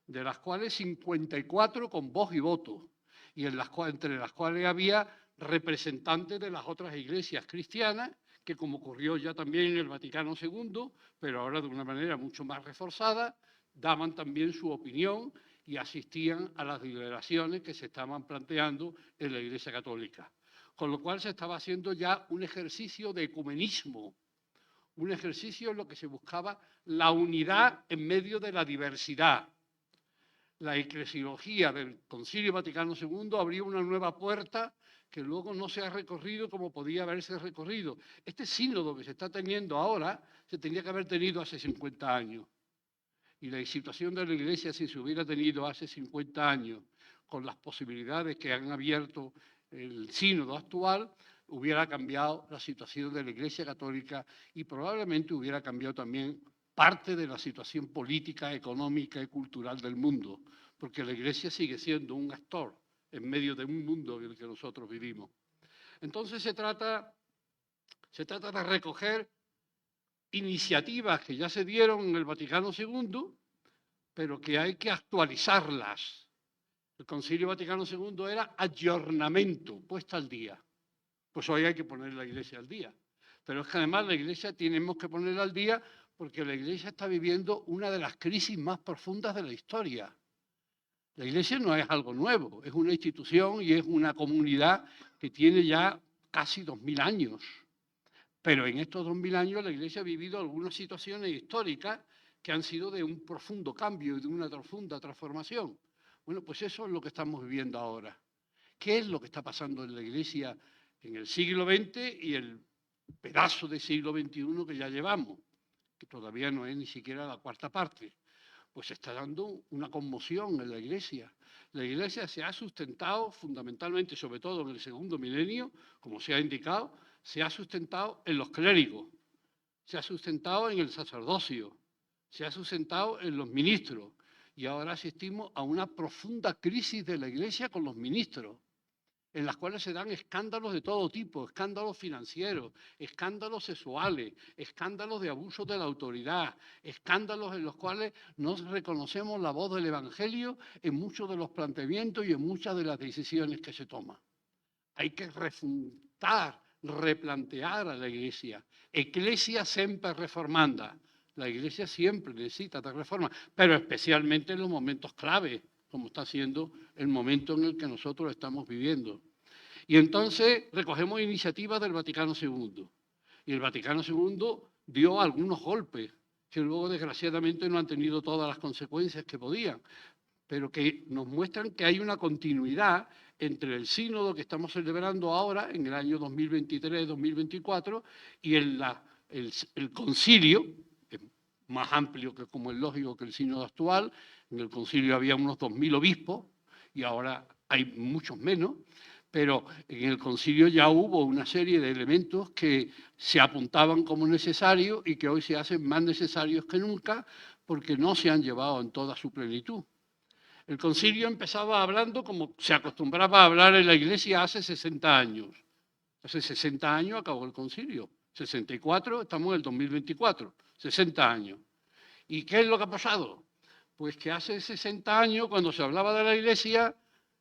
de las cuales 54 con voz y voto, y entre las cuales había representantes de las otras iglesias cristianas que, como ocurrió ya también en el Vaticano II, pero ahora de una manera mucho más reforzada, daban también su opinión y asistían a las deliberaciones que se estaban planteando en la Iglesia Católica. Con lo cual se estaba haciendo ya un ejercicio de ecumenismo, un ejercicio en lo que se buscaba la unidad en medio de la diversidad. La eclesiología del Concilio Vaticano II abrió una nueva puerta que luego no se ha recorrido como podía haberse recorrido. Este sínodo que se está teniendo ahora se tenía que haber tenido hace 50 años. Y la situación de la Iglesia, si se hubiera tenido hace 50 años, con las posibilidades que han abierto el sínodo actual, hubiera cambiado la situación de la Iglesia Católica y probablemente hubiera cambiado también parte de la situación política, económica y cultural del mundo, porque la Iglesia sigue siendo un actor en medio de un mundo en el que nosotros vivimos. Entonces se trata de recoger iniciativas que ya se dieron en el Vaticano II, pero que hay que actualizarlas. El Concilio Vaticano II era ayornamiento, puesta al día. Pues hoy hay que poner la Iglesia al día. Pero es que además la Iglesia tenemos que ponerla al día porque la Iglesia está viviendo una de las crisis más profundas de la historia. La Iglesia no es algo nuevo, es una institución y es una comunidad que tiene ya casi 2000 años. Pero en estos 2000 años la Iglesia ha vivido algunas situaciones históricas que han sido de un profundo cambio y de una profunda transformación. Bueno, pues eso es lo que estamos viviendo ahora. ¿Qué es lo que está pasando en la Iglesia en el siglo XX y el pedazo de siglo XXI que ya llevamos? Que todavía no es ni siquiera la cuarta parte. Pues se está dando una conmoción en la Iglesia. La Iglesia se ha sustentado fundamentalmente, sobre todo en el segundo milenio, como se ha indicado, se ha sustentado en los clérigos, se ha sustentado en el sacerdocio, se ha sustentado en los ministros. Y ahora asistimos a una profunda crisis de la Iglesia con los ministros, en las cuales se dan escándalos de todo tipo, escándalos financieros, escándalos sexuales, escándalos de abuso de la autoridad, escándalos en los cuales no reconocemos la voz del Evangelio en muchos de los planteamientos y en muchas de las decisiones que se toman. Hay que refundar, replantear a la Iglesia. Ecclesia sempre reformanda. La Iglesia siempre necesita de reforma, pero especialmente en los momentos clave, como está siendo el momento en el que nosotros estamos viviendo. Y entonces recogemos iniciativas del Vaticano II. Y el Vaticano II dio algunos golpes, que luego desgraciadamente no han tenido todas las consecuencias que podían, pero que nos muestran que hay una continuidad entre el sínodo que estamos celebrando ahora, en el año 2023-2024, y el concilio, más amplio que como es lógico que el sínodo actual. En el concilio había unos 2000 obispos y ahora hay muchos menos, pero en el concilio ya hubo una serie de elementos que se apuntaban como necesarios y que hoy se hacen más necesarios que nunca porque no se han llevado en toda su plenitud. El concilio empezaba hablando como se acostumbraba a hablar en la Iglesia hace 60 años. Hace 60 años acabó el concilio. 64, estamos en el 2024, 60 años. ¿Y qué es lo que ha pasado? Pues que hace 60 años, cuando se hablaba de la Iglesia,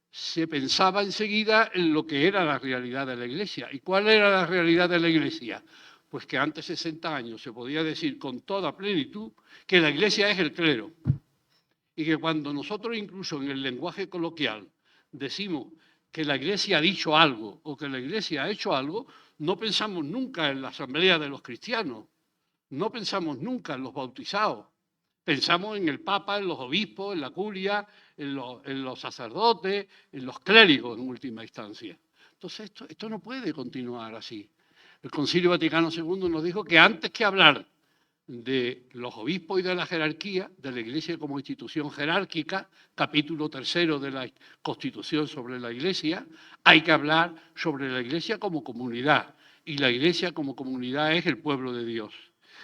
se pensaba enseguida en lo que era la realidad de la Iglesia. ¿Y cuál era la realidad de la Iglesia? Pues que antes de 60 años se podía decir con toda plenitud que la Iglesia es el clero. Y que cuando nosotros incluso en el lenguaje coloquial decimos que la Iglesia ha dicho algo o que la Iglesia ha hecho algo, no pensamos nunca en la asamblea de los cristianos, no pensamos nunca en los bautizados, pensamos en el Papa, en los obispos, en la curia, en los sacerdotes, en los clérigos en última instancia. Entonces esto no puede continuar así. El Concilio Vaticano II nos dijo que antes que hablar de los obispos y de la jerarquía, de la Iglesia como institución jerárquica, capítulo 3 de la Constitución sobre la Iglesia, hay que hablar sobre la Iglesia como comunidad. Y la Iglesia como comunidad es el pueblo de Dios.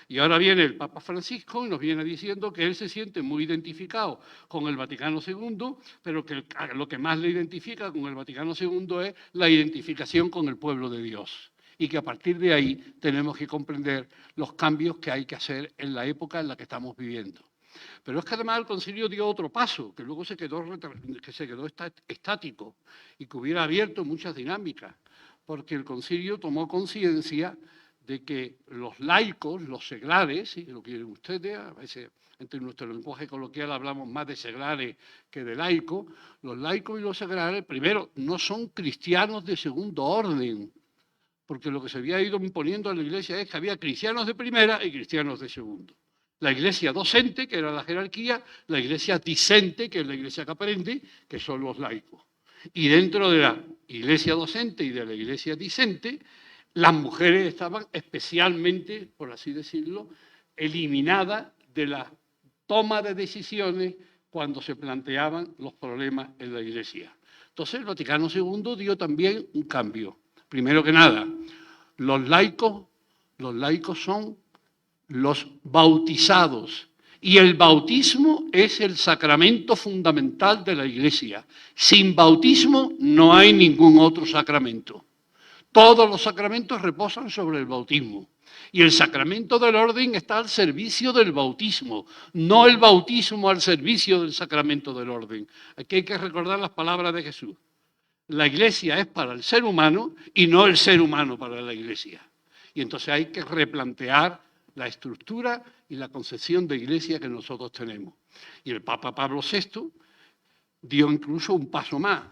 Y ahora viene el Papa Francisco y nos viene diciendo que él se siente muy identificado con el Vaticano II, pero que lo que más le identifica con el Vaticano II es la identificación con el pueblo de Dios. Y que a partir de ahí tenemos que comprender los cambios que hay que hacer en la época en la que estamos viviendo. Pero es que además el concilio dio otro paso, que luego se quedó estático y que hubiera abierto muchas dinámicas, porque el concilio tomó conciencia de que los laicos, los seglares, si lo quieren ustedes, a veces entre nuestro lenguaje coloquial hablamos más de seglares que de laicos, los laicos y los seglares, primero, no son cristianos de segundo orden, porque lo que se había ido imponiendo en la Iglesia es que había cristianos de primera y cristianos de segundo. La Iglesia docente, que era la jerarquía, la Iglesia discente, que es la Iglesia que aprende, que son los laicos. Y dentro de la Iglesia docente y de la Iglesia discente, las mujeres estaban especialmente, por así decirlo, eliminadas de la toma de decisiones cuando se planteaban los problemas en la Iglesia. Entonces el Vaticano II dio también un cambio. Primero que nada, los laicos son los bautizados, y el bautismo es el sacramento fundamental de la Iglesia. Sin bautismo no hay ningún otro sacramento. Todos los sacramentos reposan sobre el bautismo. Y el sacramento del orden está al servicio del bautismo, no el bautismo al servicio del sacramento del orden. Aquí hay que recordar las palabras de Jesús. La Iglesia es para el ser humano y no el ser humano para la Iglesia. Y entonces hay que replantear la estructura y la concepción de Iglesia que nosotros tenemos. Y el Papa Pablo VI dio incluso un paso más.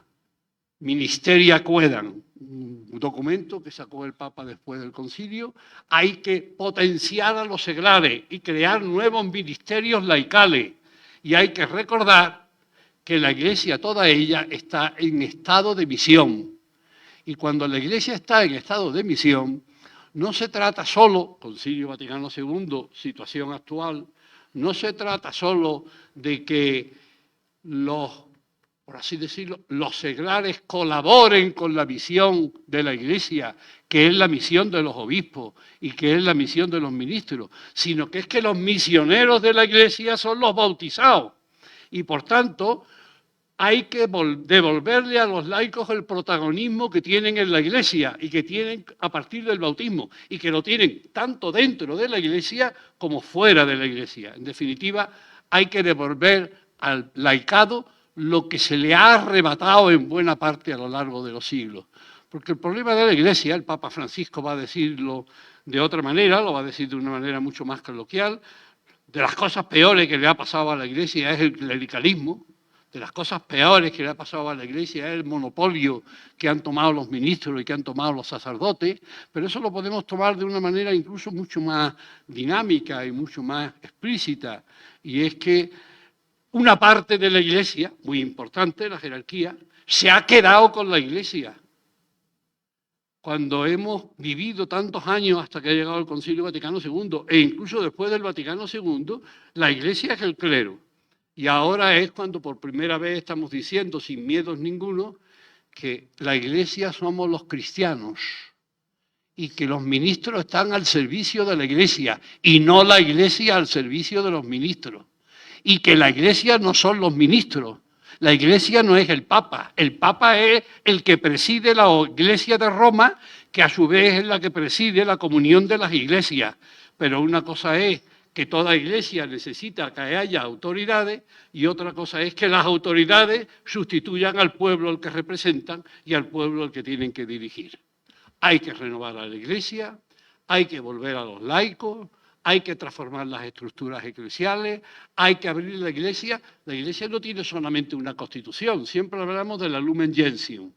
Ministeria Quaedam, un documento que sacó el Papa después del concilio. Hay que potenciar a los seglares y crear nuevos ministerios laicales. Y hay que recordar que la Iglesia, toda ella, está en estado de misión. Y cuando la Iglesia está en estado de misión, no se trata solo, Concilio Vaticano II, situación actual, no se trata solo de que por así decirlo, los seglares colaboren con la misión de la Iglesia, que es la misión de los obispos y que es la misión de los ministros, sino que es que los misioneros de la Iglesia son los bautizados. Y por tanto, hay que devolverle a los laicos el protagonismo que tienen en la Iglesia y que tienen a partir del bautismo y que lo tienen tanto dentro de la Iglesia como fuera de la Iglesia. En definitiva, hay que devolver al laicado lo que se le ha arrebatado en buena parte a lo largo de los siglos. Porque el problema de la Iglesia, el Papa Francisco va a decirlo de otra manera, lo va a decir de una manera mucho más coloquial, de las cosas peores que le ha pasado a la Iglesia es el clericalismo. De las cosas peores que le ha pasado a la Iglesia es el monopolio que han tomado los ministros y que han tomado los sacerdotes, pero eso lo podemos tomar de una manera incluso mucho más dinámica y mucho más explícita, y es que una parte de la Iglesia, muy importante, la jerarquía, se ha quedado con la Iglesia. Cuando hemos vivido tantos años hasta que ha llegado el Concilio Vaticano II, e incluso después del Vaticano II, la Iglesia es el clero. Y ahora es cuando por primera vez estamos diciendo, sin miedos ninguno, que la Iglesia somos los cristianos y que los ministros están al servicio de la Iglesia y no la Iglesia al servicio de los ministros. Y que la Iglesia no son los ministros, la Iglesia no es el Papa es el que preside la Iglesia de Roma, que a su vez es la que preside la comunión de las iglesias. Pero una cosa es que toda iglesia necesita que haya autoridades y otra cosa es que las autoridades sustituyan al pueblo al que representan y al pueblo al que tienen que dirigir. Hay que renovar a la iglesia, hay que volver a los laicos, hay que transformar las estructuras eclesiales, hay que abrir la iglesia. La iglesia no tiene solamente una constitución, siempre hablamos de la Lumen Gentium.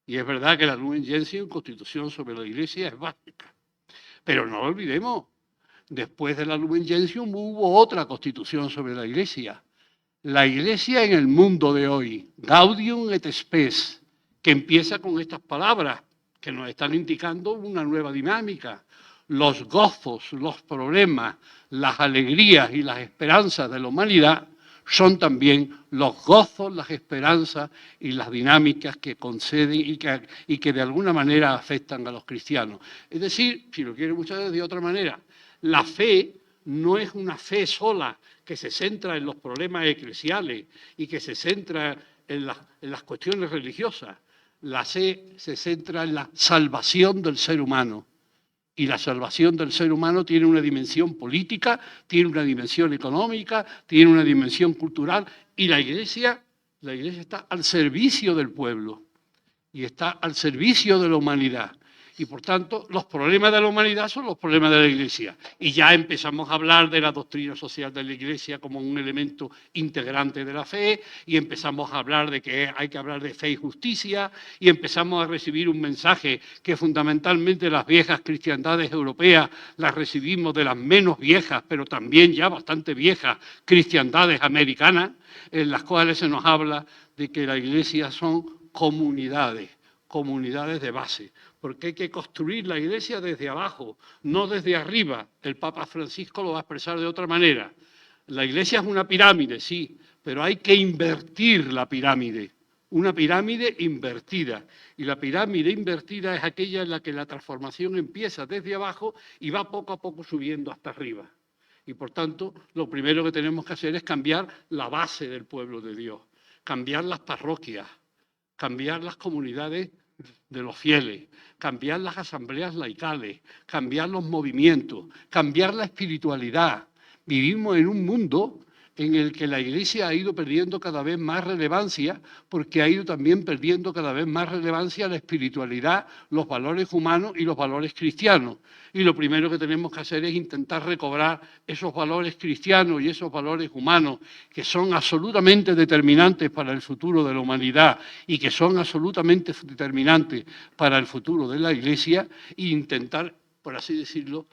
Y es verdad que la Lumen Gentium, constitución sobre la iglesia, es básica. Pero no lo olvidemos, después de la Lumen Gentium hubo otra constitución sobre la iglesia. La iglesia en el mundo de hoy, Gaudium et Spes, que empieza con estas palabras que nos están indicando una nueva dinámica. Los gozos, los problemas, las alegrías y las esperanzas de la humanidad son también los gozos, las esperanzas y las dinámicas que conceden y que de alguna manera afectan a los cristianos. Es decir, si lo quieren ustedes de otra manera, la fe no es una fe sola que se centra en los problemas eclesiales y que se centra en las cuestiones religiosas. La fe se centra en la salvación del ser humano. Y la salvación del ser humano tiene una dimensión política, tiene una dimensión económica, tiene una dimensión cultural. Y la iglesia está al servicio del pueblo y está al servicio de la humanidad. Y por tanto, los problemas de la humanidad son los problemas de la Iglesia. Y ya empezamos a hablar de la doctrina social de la Iglesia como un elemento integrante de la fe, y empezamos a hablar de que hay que hablar de fe y justicia, y empezamos a recibir un mensaje que fundamentalmente las viejas cristiandades europeas las recibimos de las menos viejas, pero también ya bastante viejas cristiandades americanas, en las cuales se nos habla de que la Iglesia son comunidades de base, porque hay que construir la Iglesia desde abajo, no desde arriba. El Papa Francisco lo va a expresar de otra manera. La Iglesia es una pirámide, sí, pero hay que invertir la pirámide, una pirámide invertida. Y la pirámide invertida es aquella en la que la transformación empieza desde abajo y va poco a poco subiendo hasta arriba. Y por tanto, lo primero que tenemos que hacer es cambiar la base del pueblo de Dios, cambiar las parroquias, cambiar las comunidades de los fieles, cambiar las asambleas laicales, cambiar los movimientos, cambiar la espiritualidad. Vivimos en un mundo en el que la Iglesia ha ido perdiendo cada vez más relevancia, porque ha ido también perdiendo cada vez más relevancia la espiritualidad, los valores humanos y los valores cristianos. Y lo primero que tenemos que hacer es intentar recobrar esos valores cristianos y esos valores humanos que son absolutamente determinantes para el futuro de la humanidad y que son absolutamente determinantes para el futuro de la Iglesia, e intentar, por así decirlo,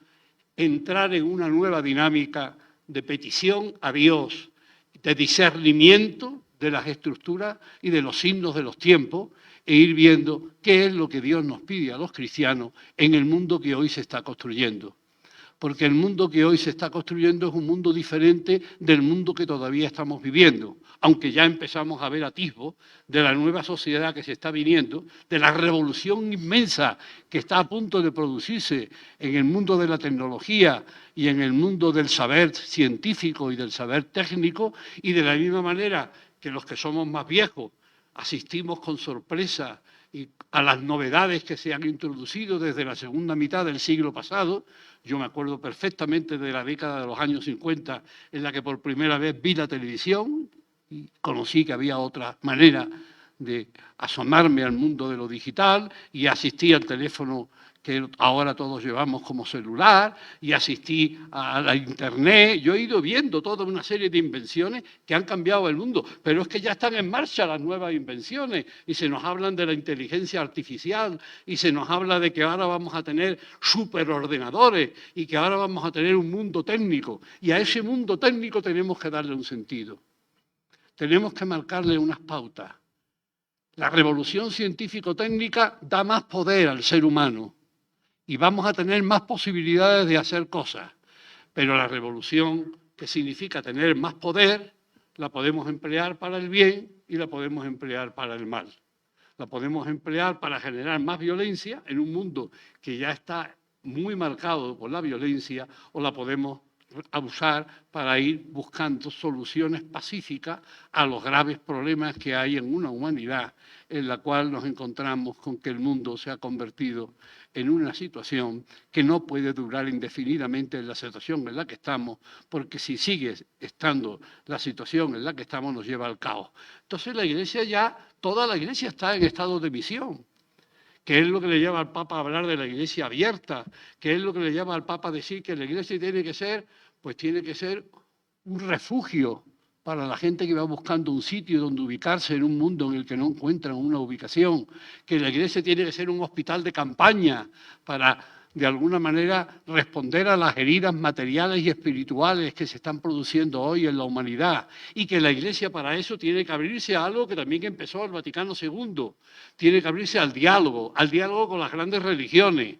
entrar en una nueva dinámica de petición a Dios, de discernimiento de las estructuras y de los signos de los tiempos, e ir viendo qué es lo que Dios nos pide a los cristianos en el mundo que hoy se está construyendo. Porque el mundo que hoy se está construyendo es un mundo diferente del mundo que todavía estamos viviendo, aunque ya empezamos a ver atisbos de la nueva sociedad que se está viniendo, de la revolución inmensa que está a punto de producirse en el mundo de la tecnología y en el mundo del saber científico y del saber técnico, y de la misma manera que los que somos más viejos asistimos con sorpresa a las novedades que se han introducido desde la segunda mitad del siglo pasado. Yo me acuerdo perfectamente de la década de los años 50, en la que por primera vez vi la televisión y conocí que había otra manera de asomarme al mundo de lo digital, y asistí al teléfono que ahora todos llevamos como celular, y asistí a la Internet. Yo he ido viendo toda una serie de invenciones que han cambiado el mundo, pero es que ya están en marcha las nuevas invenciones, y se nos hablan de la inteligencia artificial, y se nos habla de que ahora vamos a tener superordenadores, y que ahora vamos a tener un mundo técnico, y a ese mundo técnico tenemos que darle un sentido. Tenemos que marcarle unas pautas. La revolución científico-técnica da más poder al ser humano y vamos a tener más posibilidades de hacer cosas, pero la revolución, que significa tener más poder, la podemos emplear para el bien y la podemos emplear para el mal. La podemos emplear para generar más violencia en un mundo que ya está muy marcado por la violencia, o la podemos usar para ir buscando soluciones pacíficas a los graves problemas que hay en una humanidad en la cual nos encontramos con que el mundo se ha convertido en una situación que no puede durar indefinidamente en la situación en la que estamos, porque si sigue estando la situación en la que estamos nos lleva al caos. Entonces la Iglesia ya, toda la Iglesia está en estado de misión, que es lo que le lleva al Papa a hablar de la Iglesia abierta, que es lo que le lleva al Papa a decir que la Iglesia tiene que ser un refugio para la gente que va buscando un sitio donde ubicarse en un mundo en el que no encuentran una ubicación, que la Iglesia tiene que ser un hospital de campaña para, de alguna manera, responder a las heridas materiales y espirituales que se están produciendo hoy en la humanidad, y que la Iglesia para eso tiene que abrirse a algo que también empezó el Vaticano II, tiene que abrirse al diálogo con las grandes religiones,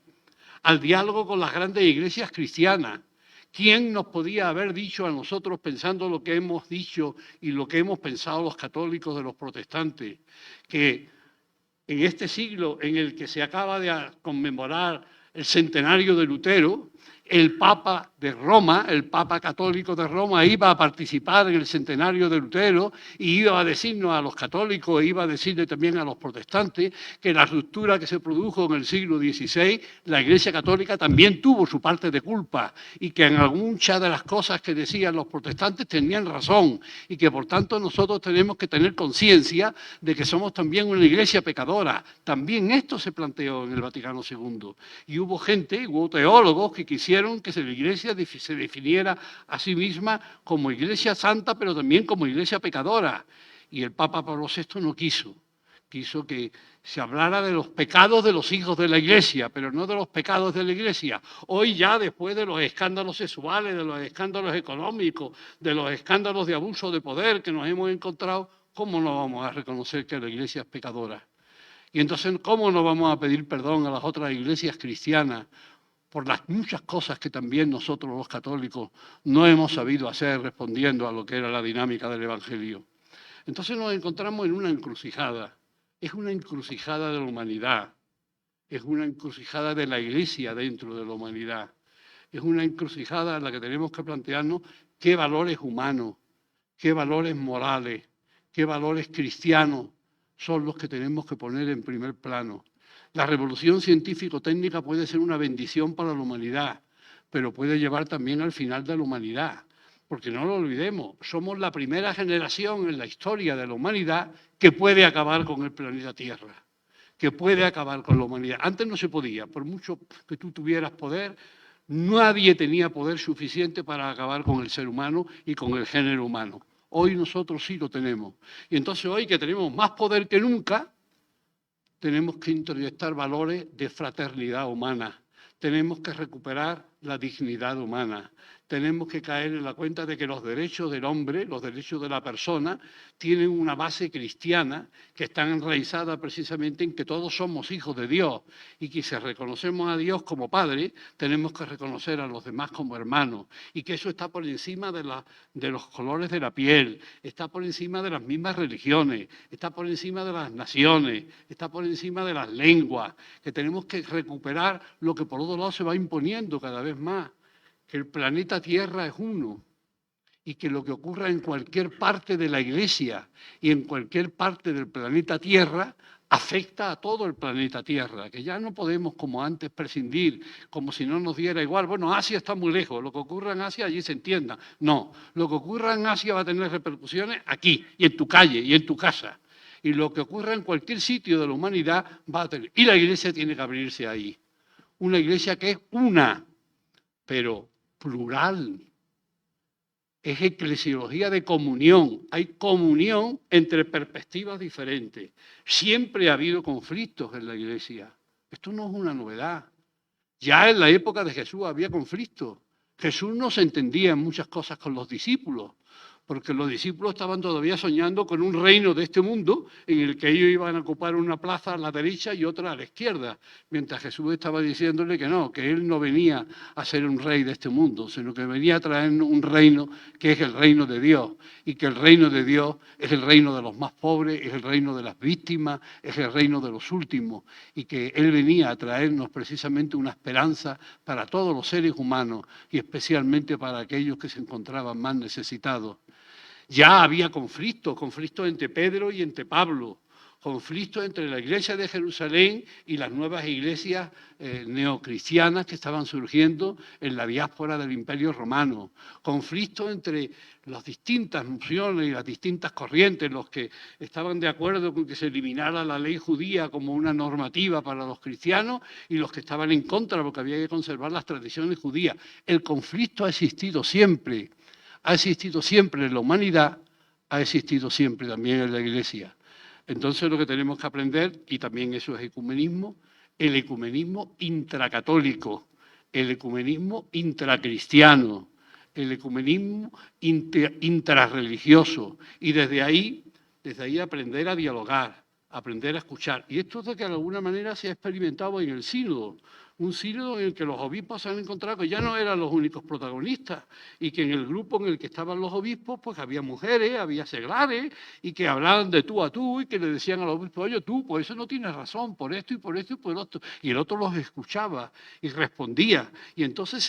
al diálogo con las grandes iglesias cristianas. ¿Quién nos podía haber dicho a nosotros, pensando lo que hemos dicho y lo que hemos pensado los católicos de los protestantes, que en este siglo en el que se acaba de conmemorar el centenario de Lutero, el Papa de Roma, el Papa católico de Roma, iba a participar en el centenario de Lutero y iba a decirnos a los católicos, iba a decirle también a los protestantes que la ruptura que se produjo en el siglo XVI, la Iglesia Católica también tuvo su parte de culpa y que en muchas de las cosas que decían los protestantes tenían razón y que por tanto nosotros tenemos que tener conciencia de que somos también una Iglesia pecadora. También esto se planteó en el Vaticano II y hubo gente, hubo teólogos que quisieron que la Iglesia se definiera a sí misma como Iglesia santa, pero también como Iglesia pecadora. Y el Papa Pablo VI no quiso. Quiso que se hablara de los pecados de los hijos de la Iglesia, pero no de los pecados de la Iglesia. Hoy ya, después de los escándalos sexuales, de los escándalos económicos, de los escándalos de abuso de poder que nos hemos encontrado, ¿cómo no vamos a reconocer que la Iglesia es pecadora? Y entonces, ¿cómo no vamos a pedir perdón a las otras iglesias cristianas por las muchas cosas que también nosotros los católicos no hemos sabido hacer respondiendo a lo que era la dinámica del Evangelio? Entonces nos encontramos en una encrucijada. Es una encrucijada de la humanidad. Es una encrucijada de la Iglesia dentro de la humanidad. Es una encrucijada en la que tenemos que plantearnos qué valores humanos, qué valores morales, qué valores cristianos son los que tenemos que poner en primer plano. La revolución científico-técnica puede ser una bendición para la humanidad, pero puede llevar también al final de la humanidad. Porque no lo olvidemos, somos la primera generación en la historia de la humanidad que puede acabar con el planeta Tierra, que puede acabar con la humanidad. Antes no se podía, por mucho que tú tuvieras poder, nadie tenía poder suficiente para acabar con el ser humano y con el género humano. Hoy nosotros sí lo tenemos. Y entonces hoy que tenemos más poder que nunca, tenemos que introyectar valores de fraternidad humana. Tenemos que recuperar la dignidad humana. Tenemos que caer en la cuenta de que los derechos del hombre, los derechos de la persona, tienen una base cristiana que está enraizada precisamente en que todos somos hijos de Dios y que si reconocemos a Dios como Padre, tenemos que reconocer a los demás como hermanos y que eso está por encima de los colores de la piel, está por encima de las mismas religiones, está por encima de las naciones, está por encima de las lenguas, que tenemos que recuperar lo que por otro lado se va imponiendo cada vez más, que el planeta Tierra es uno y que lo que ocurra en cualquier parte de la Iglesia y en cualquier parte del planeta Tierra afecta a todo el planeta Tierra, que ya no podemos como antes prescindir, como si no nos diera igual. Bueno, Asia está muy lejos, lo que ocurra en Asia allí se entienda. No, lo que ocurra en Asia va a tener repercusiones aquí y en tu calle y en tu casa. Y lo que ocurra en cualquier sitio de la humanidad va a tener. Y la Iglesia tiene que abrirse ahí. Una Iglesia que es una, pero plural. Es eclesiología de comunión. Hay comunión entre perspectivas diferentes. Siempre ha habido conflictos en la Iglesia. Esto no es una novedad. Ya en la época de Jesús había conflictos. Jesús no se entendía en muchas cosas con los discípulos, porque los discípulos estaban todavía soñando con un reino de este mundo en el que ellos iban a ocupar una plaza a la derecha y otra a la izquierda, mientras Jesús estaba diciéndole que no, que él no venía a ser un rey de este mundo, sino que venía a traer un reino que es el reino de Dios, y que el reino de Dios es el reino de los más pobres, es el reino de las víctimas, es el reino de los últimos, y que él venía a traernos precisamente una esperanza para todos los seres humanos y especialmente para aquellos que se encontraban más necesitados. Ya había conflictos entre Pedro y entre Pablo, conflictos entre la Iglesia de Jerusalén y las nuevas iglesias neocristianas que estaban surgiendo en la diáspora del Imperio Romano, conflictos entre las distintas nociones y las distintas corrientes, los que estaban de acuerdo con que se eliminara la ley judía como una normativa para los cristianos y los que estaban en contra porque había que conservar las tradiciones judías. El conflicto ha existido siempre en la humanidad, ha existido siempre también en la Iglesia. Entonces lo que tenemos que aprender, y también eso es ecumenismo, el ecumenismo intracatólico, el ecumenismo intracristiano, el ecumenismo intrarreligioso, y desde ahí aprender a dialogar, aprender a escuchar. Y esto es lo que de alguna manera se ha experimentado en el sínodo, un sínodo en el que los obispos se han encontrado que ya no eran los únicos protagonistas y que en el grupo en el que estaban los obispos pues había mujeres, había seglares y que hablaban de tú a tú y que le decían al obispo, oye tú, pues eso no tienes razón, por esto y por esto y por otro. Y el otro los escuchaba y respondía y entonces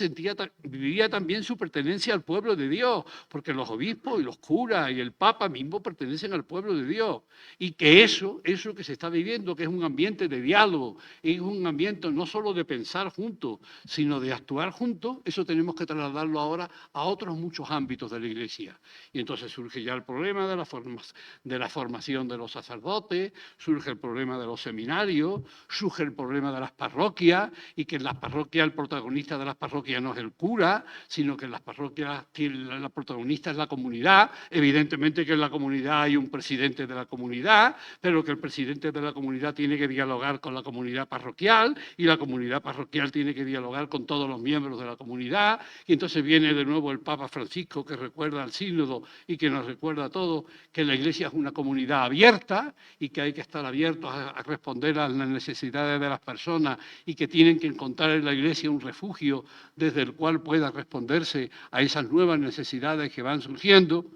vivía también su pertenencia al pueblo de Dios, porque los obispos y los curas y el Papa mismo pertenecen al pueblo de Dios y que eso que se está viviendo, que es un ambiente de diálogo, es un ambiente no solo de pensar juntos, sino de actuar juntos, eso tenemos que trasladarlo ahora a otros muchos ámbitos de la Iglesia. Y entonces surge ya el problema de la formación de los sacerdotes, surge el problema de los seminarios, surge el problema de las parroquias, y que en las parroquias el protagonista de las parroquias no es el cura, sino que en las parroquias la protagonista es la comunidad. Evidentemente que en la comunidad hay un presidente de la comunidad, pero que el presidente de la comunidad tiene que dialogar con la comunidad parroquial y la comunidad parroquial tiene que dialogar con todos los miembros de la comunidad. Y entonces viene de nuevo el Papa Francisco que recuerda al sínodo y que nos recuerda a todos que la Iglesia es una comunidad abierta y que hay que estar abiertos a responder a las necesidades de las personas y que tienen que encontrar en la Iglesia un refugio desde el cual pueda responderse a esas nuevas necesidades que van surgiendo.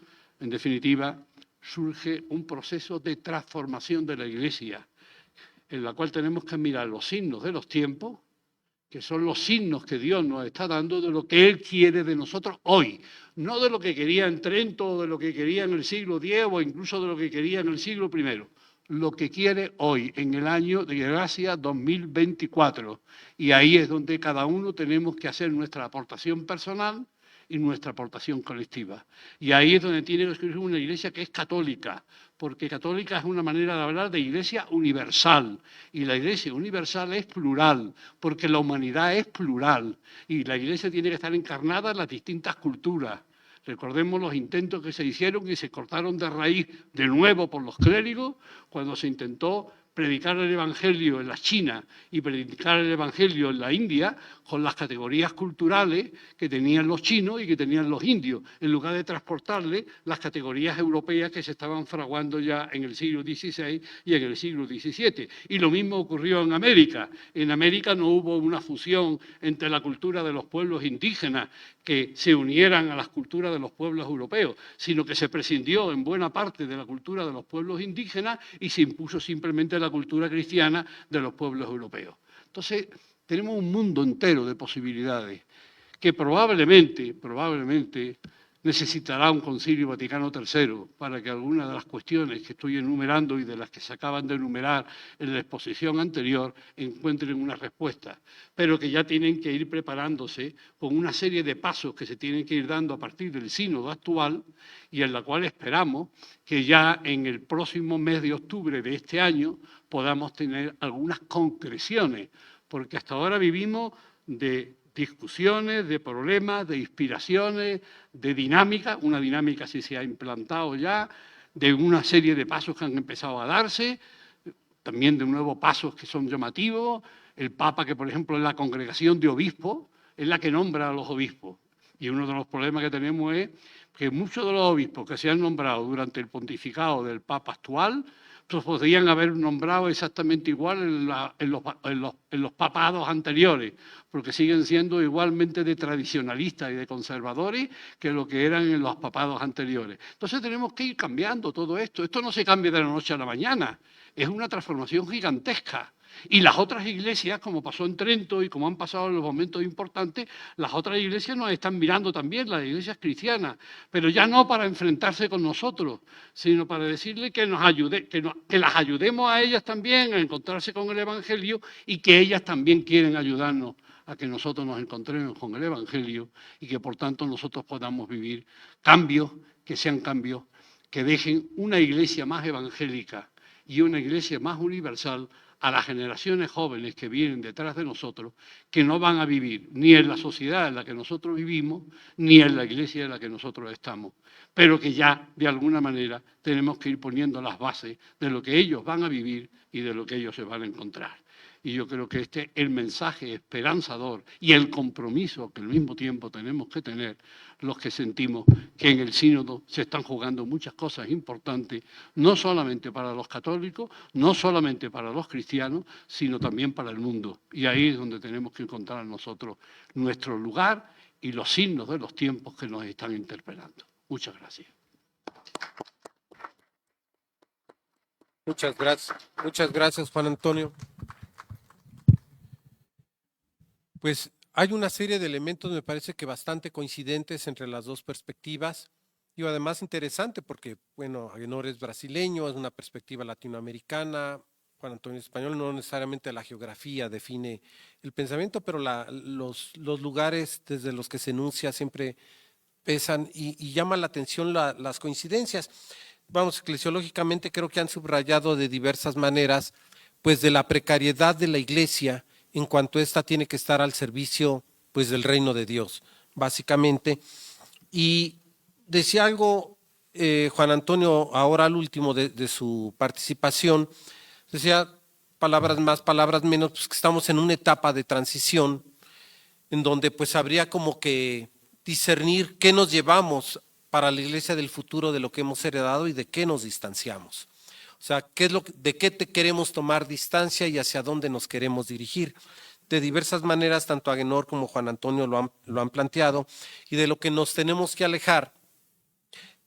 En definitiva, surge un proceso de transformación de la Iglesia, en la cual tenemos que mirar los signos de los tiempos, que son los signos que Dios nos está dando de lo que Él quiere de nosotros hoy, no de lo que quería en Trento, o de lo que quería en el siglo X, o incluso de lo que quería en el siglo I, lo que quiere hoy, en el año de gracia 2024. Y ahí es donde cada uno tenemos que hacer nuestra aportación personal y nuestra aportación colectiva. Y ahí es donde tiene que ser una iglesia que es católica, porque católica es una manera de hablar de iglesia universal, y la iglesia universal es plural, porque la humanidad es plural, y la iglesia tiene que estar encarnada en las distintas culturas. Recordemos los intentos que se hicieron y se cortaron de raíz de nuevo por los clérigos cuando se intentó predicar el Evangelio en la China y predicar el Evangelio en la India con las categorías culturales que tenían los chinos y que tenían los indios, en lugar de transportarle las categorías europeas que se estaban fraguando ya en el siglo XVI y en el siglo XVII. Y lo mismo ocurrió en América. En América no hubo una fusión entre la cultura de los pueblos indígenas que se unieran a las culturas de los pueblos europeos, sino que se prescindió en buena parte de la cultura de los pueblos indígenas y se impuso simplemente la cultura cristiana de los pueblos europeos. Entonces, tenemos un mundo entero de posibilidades que probablemente necesitará un Concilio Vaticano III para que algunas de las cuestiones que estoy enumerando y de las que se acaban de enumerar en la exposición anterior encuentren una respuesta, pero que ya tienen que ir preparándose con una serie de pasos que se tienen que ir dando a partir del sínodo actual y en la cual esperamos que ya en el próximo mes de octubre de este año podamos tener algunas concreciones, porque hasta ahora vivimos de discusiones, de problemas, de inspiraciones, de dinámica. Una dinámica sí se ha implantado ya, de una serie de pasos que han empezado a darse, también de nuevos pasos que son llamativos. El Papa, que por ejemplo en la congregación de obispos, es la que nombra a los obispos. Y uno de los problemas que tenemos es que muchos de los obispos que se han nombrado durante el pontificado del Papa actual pues podrían haber nombrado exactamente igual en los papados anteriores, porque siguen siendo igualmente de tradicionalistas y de conservadores que lo que eran en los papados anteriores. Entonces tenemos que ir cambiando todo esto. Esto no se cambia de la noche a la mañana, es una transformación gigantesca. Y las otras iglesias, como pasó en Trento y como han pasado en los momentos importantes, las otras iglesias nos están mirando también, las iglesias cristianas, pero ya no para enfrentarse con nosotros, sino para decirle que nos ayude, que las ayudemos a ellas también a encontrarse con el Evangelio y que ellas también quieren ayudarnos a que nosotros nos encontremos con el Evangelio y que por tanto nosotros podamos vivir cambios, que sean cambios que dejen una iglesia más evangélica y una iglesia más universal a las generaciones jóvenes que vienen detrás de nosotros, que no van a vivir ni en la sociedad en la que nosotros vivimos, ni en la iglesia en la que nosotros estamos, pero que ya, de alguna manera, tenemos que ir poniendo las bases de lo que ellos van a vivir y de lo que ellos se van a encontrar. Y yo creo que este es el mensaje esperanzador y el compromiso que al mismo tiempo tenemos que tener los que sentimos que en el sínodo se están jugando muchas cosas importantes, no solamente para los católicos, no solamente para los cristianos, sino también para el mundo. Y ahí es donde tenemos que encontrar nosotros nuestro lugar y los signos de los tiempos que nos están interpelando. Muchas gracias. Muchas gracias, Juan Antonio. Pues hay una serie de elementos, me parece que bastante coincidentes entre las dos perspectivas. Y además interesante porque, bueno, Agenor es brasileño, es una perspectiva latinoamericana, Juan Antonio es español, no necesariamente la geografía define el pensamiento, pero los lugares desde los que se enuncia siempre pesan y llama la atención las coincidencias. Vamos, eclesiológicamente creo que han subrayado de diversas maneras, pues de la precariedad de la iglesia en cuanto ésta tiene que estar al servicio, pues del reino de Dios, básicamente. Y decía algo Juan Antonio ahora al último de su participación, decía palabras más, palabras menos, pues que estamos en una etapa de transición en donde pues habría como que discernir qué nos llevamos para la iglesia del futuro de lo que hemos heredado y de qué nos distanciamos. O sea, de qué te queremos tomar distancia y hacia dónde nos queremos dirigir. De diversas maneras, tanto Agenor como Juan Antonio lo han planteado, y de lo que nos tenemos que alejar.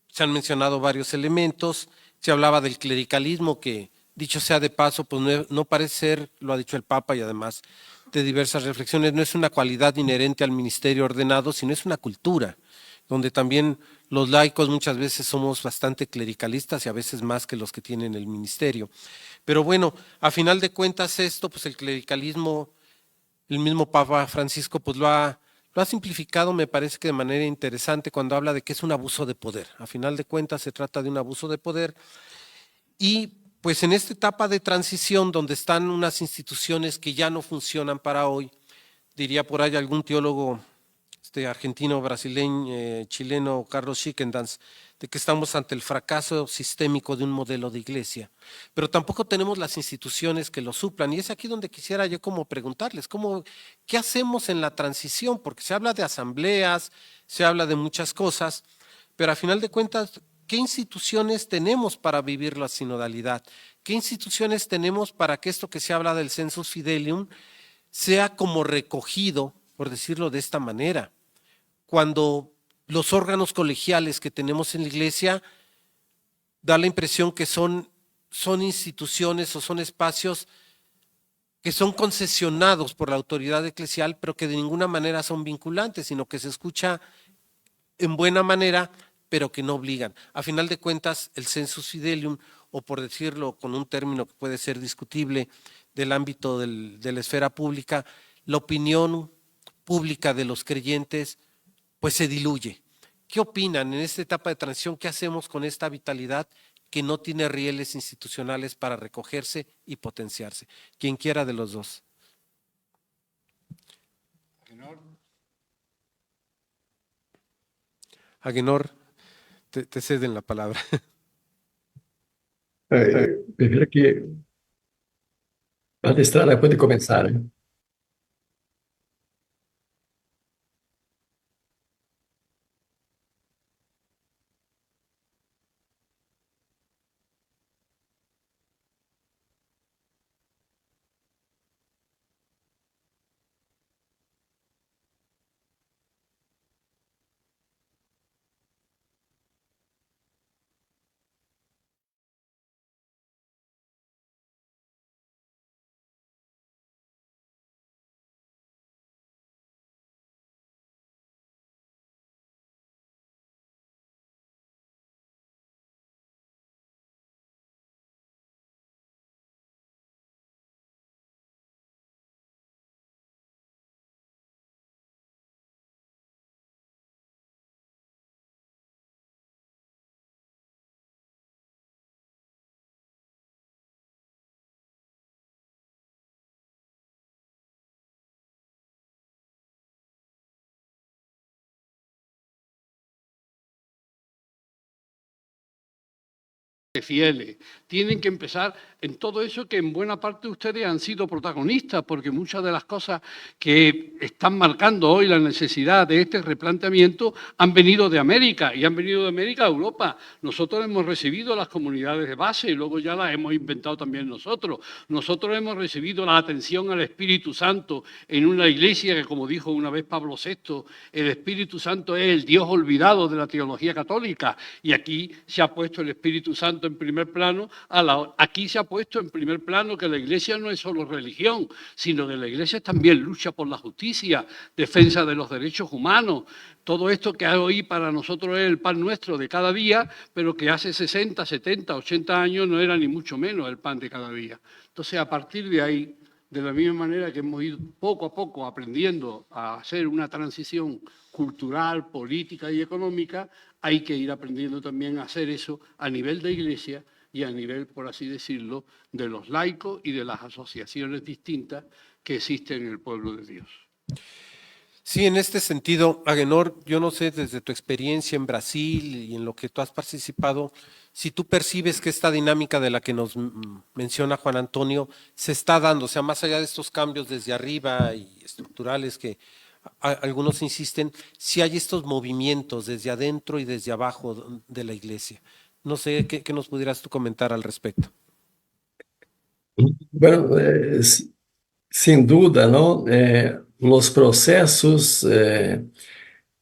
Se han mencionado varios elementos, se hablaba del clericalismo, que dicho sea de paso, pues no parece ser, lo ha dicho el Papa y además de diversas reflexiones, no es una cualidad inherente al ministerio ordenado, sino es una cultura, donde también los laicos muchas veces somos bastante clericalistas y a veces más que los que tienen el ministerio. Pero bueno, a final de cuentas esto, pues el clericalismo, el mismo Papa Francisco, pues lo ha simplificado, me parece que de manera interesante cuando habla de que es un abuso de poder. A final de cuentas se trata de un abuso de poder y pues en esta etapa de transición donde están unas instituciones que ya no funcionan para hoy, diría por ahí algún teólogo argentino, brasileño, chileno, Carlos Schickendans, de que estamos ante el fracaso sistémico de un modelo de iglesia, pero tampoco tenemos las instituciones que lo suplan. Y es aquí donde quisiera yo como preguntarles, ¿qué hacemos en la transición? Porque se habla de asambleas, se habla de muchas cosas, pero a final de cuentas, ¿qué instituciones tenemos para vivir la sinodalidad? ¿Qué instituciones tenemos para que esto que se habla del sensus fidelium sea como recogido, por decirlo de esta manera, cuando los órganos colegiales que tenemos en la iglesia da la impresión que son instituciones o son espacios que son concesionados por la autoridad eclesial, pero que de ninguna manera son vinculantes, sino que se escucha en buena manera, pero que no obligan. A final de cuentas, el sensus fidelium, o por decirlo con un término que puede ser discutible del ámbito de la esfera pública, la opinión pública de los creyentes pues se diluye. ¿Qué opinan en esta etapa de transición? ¿Qué hacemos con esta vitalidad que no tiene rieles institucionales para recogerse y potenciarse? Quien quiera de los dos. Agenor, te ceden la palabra. Prefiero que a Estrada puede comenzar. fieles, tienen que empezar en todo eso que en buena parte ustedes han sido protagonistas, porque muchas de las cosas que están marcando hoy la necesidad de este replanteamiento han venido de América y han venido de América a Europa. Nosotros hemos recibido las comunidades de base y luego ya las hemos inventado también nosotros. Nosotros hemos recibido la atención al Espíritu Santo en una iglesia que, como dijo una vez Pablo VI, el Espíritu Santo es el Dios olvidado de la teología católica, y aquí se ha puesto el Espíritu Santo en primer plano. Aquí se ha puesto en primer plano que la Iglesia no es solo religión, sino que la Iglesia también lucha por la justicia, defensa de los derechos humanos. Todo esto que hoy para nosotros es el pan nuestro de cada día, pero que hace 60, 70, 80 años no era ni mucho menos el pan de cada día. Entonces, a partir de ahí, de la misma manera que hemos ido poco a poco aprendiendo a hacer una transición cultural, política y económica, hay que ir aprendiendo también a hacer eso a nivel de Iglesia y a nivel, por así decirlo, de los laicos y de las asociaciones distintas que existen en el pueblo de Dios. Sí, en este sentido, Agenor, yo no sé, desde tu experiencia en Brasil y en lo que tú has participado, si tú percibes que esta dinámica de la que nos menciona Juan Antonio se está dando, o sea, más allá de estos cambios desde arriba y estructurales que algunos insisten, si hay estos movimientos desde adentro y desde abajo de la iglesia. No sé, ¿qué nos pudieras tú comentar al respecto? Bueno, sin duda, ¿no? Los procesos,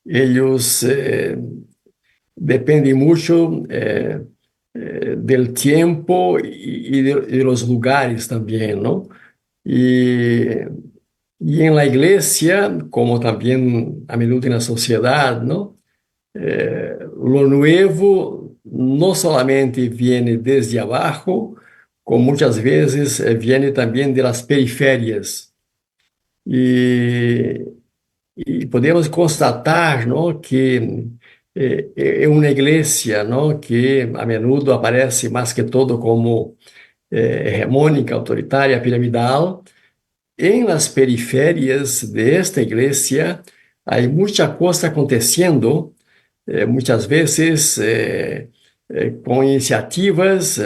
ellos dependen mucho del tiempo y de los lugares también, ¿no? Y en la iglesia, como también a menudo en la sociedad, ¿no? Lo nuevo no solamente viene desde abajo, como muchas veces viene también de las periferias. Y, y podemos constatar, ¿no? Que es una iglesia, ¿no? Que a menudo aparece más que todo como hegemónica, autoritaria, piramidal. En las periferias de esta iglesia hay mucha cosa aconteciendo, muchas veces con iniciativas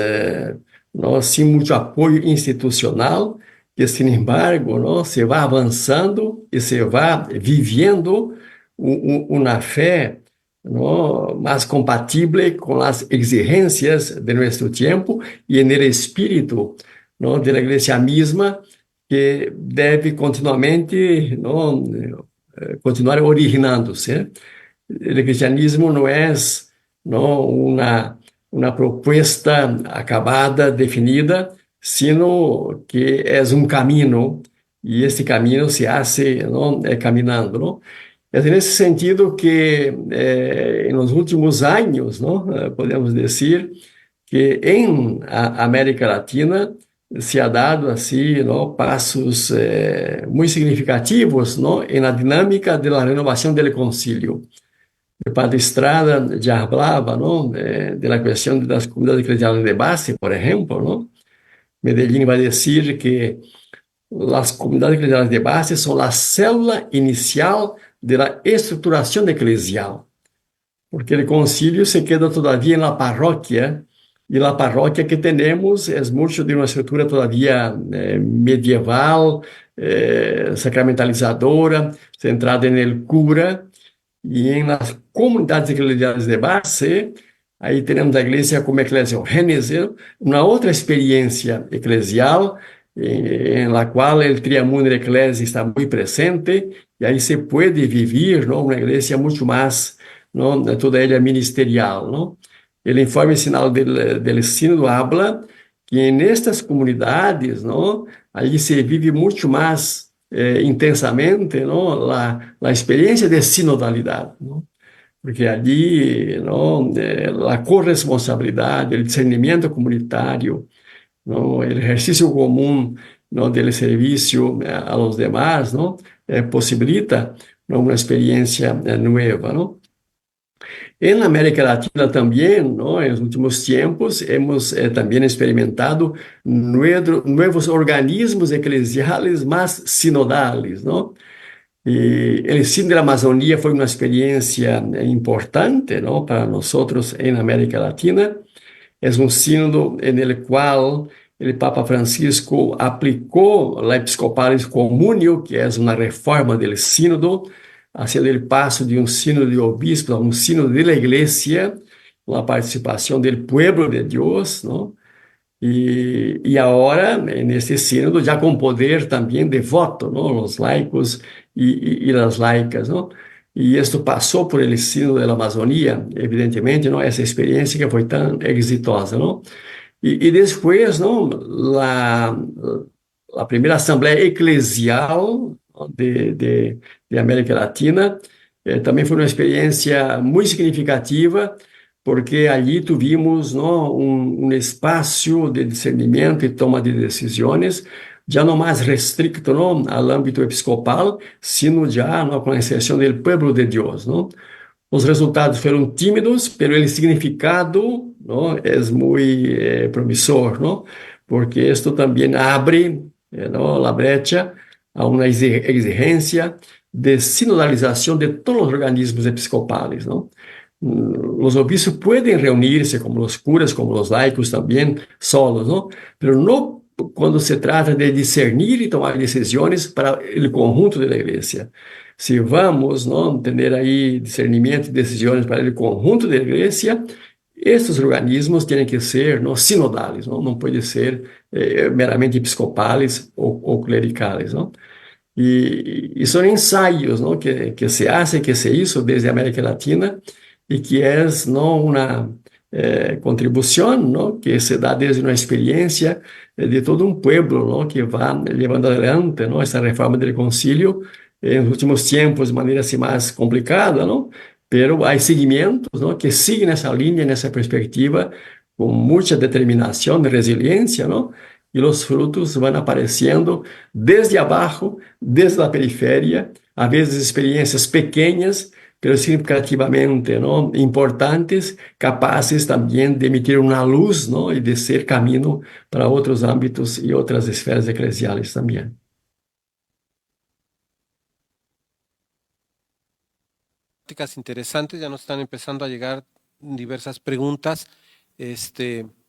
¿no? Sin mucho apoyo institucional, que sin embargo ¿no? Se va avanzando y se va viviendo una fe ¿no? Más compatible con las exigencias de nuestro tiempo y en el espíritu ¿no? De la iglesia misma, que deve continuamente ¿no? Continuar originándose. El cristianismo no es ¿no? una propuesta acabada, definida, sino que es un camino, y este camino se hace ¿no? Caminando. ¿no? Es en ese sentido que en los últimos años, ¿no? Podemos decir que en América Latina se ha dado así, ¿no? Pasos muy significativos ¿no? En la dinámica de la renovación del concilio. El padre Estrada ya hablaba ¿no? de la cuestión de las comunidades eclesiales de base, por ejemplo. ¿no? Medellín va a decir que las comunidades eclesiales de base son la célula inicial de la estructuración eclesial, porque el concilio se queda todavía en la parroquia, y la parroquia que tenemos es mucho de una estructura todavía medieval, sacramentalizadora, centrada en el cura. Y en las comunidades eclesiales de base, ahí tenemos la iglesia como eclesiogénese, una otra experiencia eclesial en la cual el triamundo de eclesia está muy presente, y ahí se puede vivir ¿no? Una iglesia mucho más, ¿no? Toda ella ministerial. ¿no? El informe sinal del sínodo habla que en estas comunidades, ¿no? Ahí se vive mucho más intensamente ¿no? La experiencia de sinodalidad, ¿no? Porque allí ¿no? La corresponsabilidad, el discernimiento comunitario, ¿no? El ejercicio común ¿no? Del servicio a los demás ¿no? Posibilita ¿no? Una experiencia nueva. ¿no? En América Latina también, ¿no? En los últimos tiempos, hemos también experimentado nuevos organismos eclesiales más sinodales, ¿no? Y el Sínodo de la Amazonía fue una experiencia importante, ¿no? Para nosotros en América Latina. Es un sínodo en el cual el Papa Francisco aplicó la Episcopalis Communio, que es una reforma del sínodo, haciendo el paso de un sínodo de obispos a un sínodo de la Iglesia, con la participación del pueblo de Dios, ¿no? Y ahora, en este sínodo, ya con poder también de voto, ¿no? Los laicos y las laicas, ¿no? Y esto pasó por el sínodo de la Amazonía, evidentemente, ¿no? Esa experiencia que fue tan exitosa, ¿no? Y después, ¿no? La primera asamblea eclesial, ¿no? de América Latina también fue una experiencia muy significativa porque allí tuvimos, ¿no? Un espacio de discernimiento y toma de decisiones ya no más restricto, ¿no? Al ámbito episcopal, sino ya, ¿no? Con la excepción del pueblo de Dios, ¿no? Os resultados foram tímidos, pero o significado, não, é muito promissor, não? Porque isto também abre não, a brecha a uma exigência de sinodalização de todos os organismos episcopais, não? Os obispos podem reunir-se, como os curas, como os laicos também, solos, não? Mas não quando se trata de discernir e tomar decisões para o conjunto da igreja. Se vamos não, ter aí discernimento e decisões para o conjunto da igreja, estes organismos têm que ser não, sinodais, não pode ser meramente episcopales ou clericales. Não? E são ensaios não, que se fazem, que se hizo desde a América Latina e que é não, uma contribuição não, que se dá desde uma experiência de todo um pueblo não, que vai levando adelante não, essa reforma do concílio en los últimos tiempos de manera así más complicada, ¿no? Pero hay seguimientos, ¿no? Que siguen esa línea, en esa perspectiva, con mucha determinación, resiliencia, ¿no? Y los frutos van apareciendo desde abajo, desde la periferia, a veces experiencias pequeñas, pero significativamente, ¿no? Importantes, capaces también de emitir una luz, ¿no? Y de ser camino para otros ámbitos y otras esferas eclesiales también. Interesantes, ya nos están empezando a llegar diversas preguntas.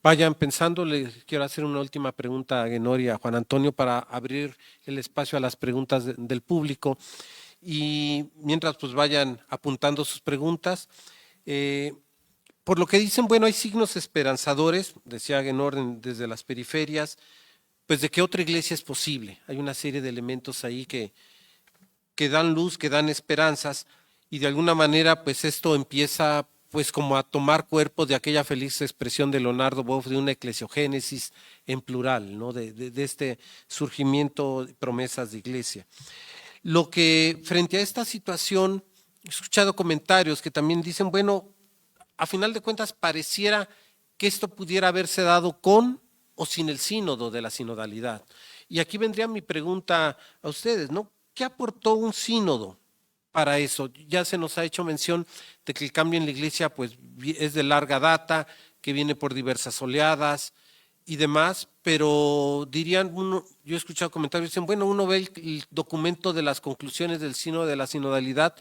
Vayan pensando, les quiero hacer una última pregunta a Agenor y a Juan Antonio para abrir el espacio a las preguntas del público. Y mientras pues vayan apuntando sus preguntas, por lo que dicen, bueno, hay signos esperanzadores, decía Agenor, desde las periferias, pues de que otra iglesia es posible. Hay una serie de elementos ahí que dan luz, que dan esperanzas, y de alguna manera pues esto empieza pues como a tomar cuerpo de aquella feliz expresión de Leonardo Boff de una eclesiogénesis en plural, ¿no? de este surgimiento de promesas de iglesia. Lo que frente a esta situación, he escuchado comentarios que también dicen, bueno, a final de cuentas pareciera que esto pudiera haberse dado con o sin el sínodo de la sinodalidad. Y aquí vendría mi pregunta a ustedes, ¿no? ¿Qué aportó un sínodo para eso? Ya se nos ha hecho mención de que el cambio en la iglesia pues, es de larga data, que viene por diversas oleadas y demás, pero dirían, yo he escuchado comentarios, dicen, bueno, uno ve el documento de las conclusiones del sínodo de la sinodalidad,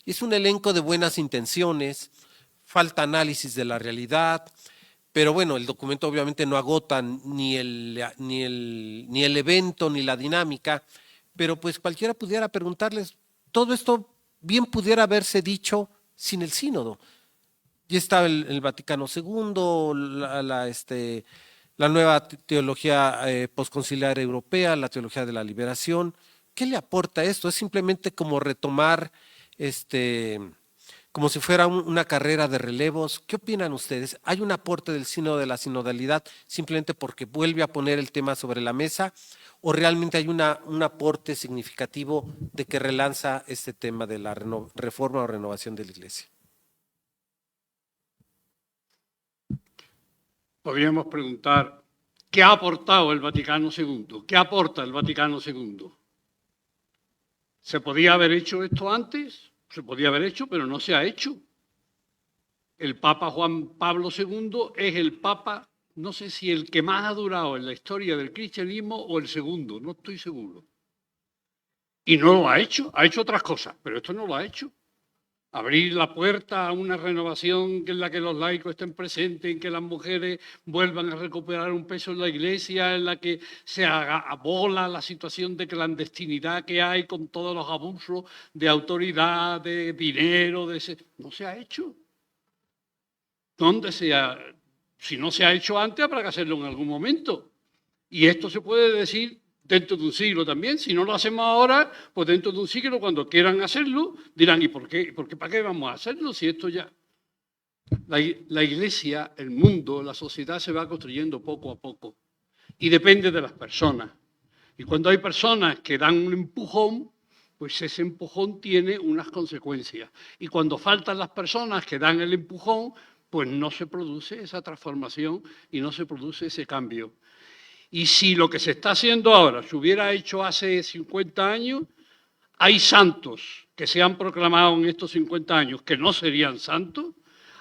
y es un elenco de buenas intenciones, falta análisis de la realidad, pero bueno, el documento obviamente no agota ni el evento ni la dinámica, pero pues cualquiera pudiera preguntarles, todo esto bien pudiera haberse dicho sin el sínodo. Ya estaba el Vaticano II, la nueva teología posconciliar europea, la teología de la liberación. ¿Qué le aporta esto? Es simplemente como retomar, como si fuera una carrera de relevos. ¿Qué opinan ustedes? ¿Hay un aporte del sínodo de la sinodalidad simplemente porque vuelve a poner el tema sobre la mesa? ¿O realmente hay un aporte significativo de que relanza este tema de la reforma o renovación de la Iglesia? Podríamos preguntar, ¿qué ha aportado el Vaticano II? ¿Qué aporta el Vaticano II? ¿Se podía haber hecho esto antes? Se podía haber hecho, pero no se ha hecho. El Papa Juan Pablo II es el Papa, no sé si el que más ha durado en la historia del cristianismo o el segundo, no estoy seguro. Y no lo ha hecho otras cosas, pero esto no lo ha hecho. abrir la puerta a una renovación en la que los laicos estén presentes, en que las mujeres vuelvan a recuperar un peso en la Iglesia, en la que se abola la situación de clandestinidad que hay con todos los abusos de autoridad, de dinero, no se ha hecho. ¿Dónde si no se ha hecho antes, habrá que hacerlo en algún momento. Y esto se puede decir dentro de un siglo también. Si no lo hacemos ahora, pues dentro de un siglo, cuando quieran hacerlo, dirán, ¿y por qué? ¿Para qué vamos a hacerlo si esto ya? La Iglesia, el mundo, la sociedad se va construyendo poco a poco y depende de las personas. Y cuando hay personas que dan un empujón, pues ese empujón tiene unas consecuencias. Y cuando faltan las personas que dan el empujón, pues no se produce esa transformación y no se produce ese cambio. Y si lo que se está haciendo ahora se hubiera hecho hace 50 años, hay santos que se han proclamado en estos 50 años que no serían santos,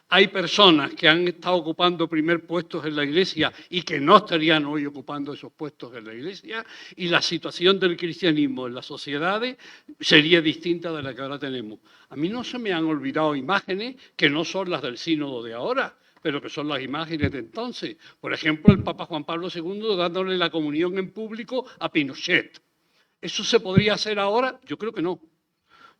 hay personas que han estado ocupando primer puestos en la Iglesia y que no estarían hoy ocupando esos puestos en la Iglesia, y la situación del cristianismo en las sociedades sería distinta de la que ahora tenemos. A mí no se me han olvidado imágenes que no son las del sínodo de ahora, pero que son las imágenes de entonces. Por ejemplo, el Papa Juan Pablo II dándole la comunión en público a Pinochet. ¿Eso se podría hacer ahora? Yo creo que no.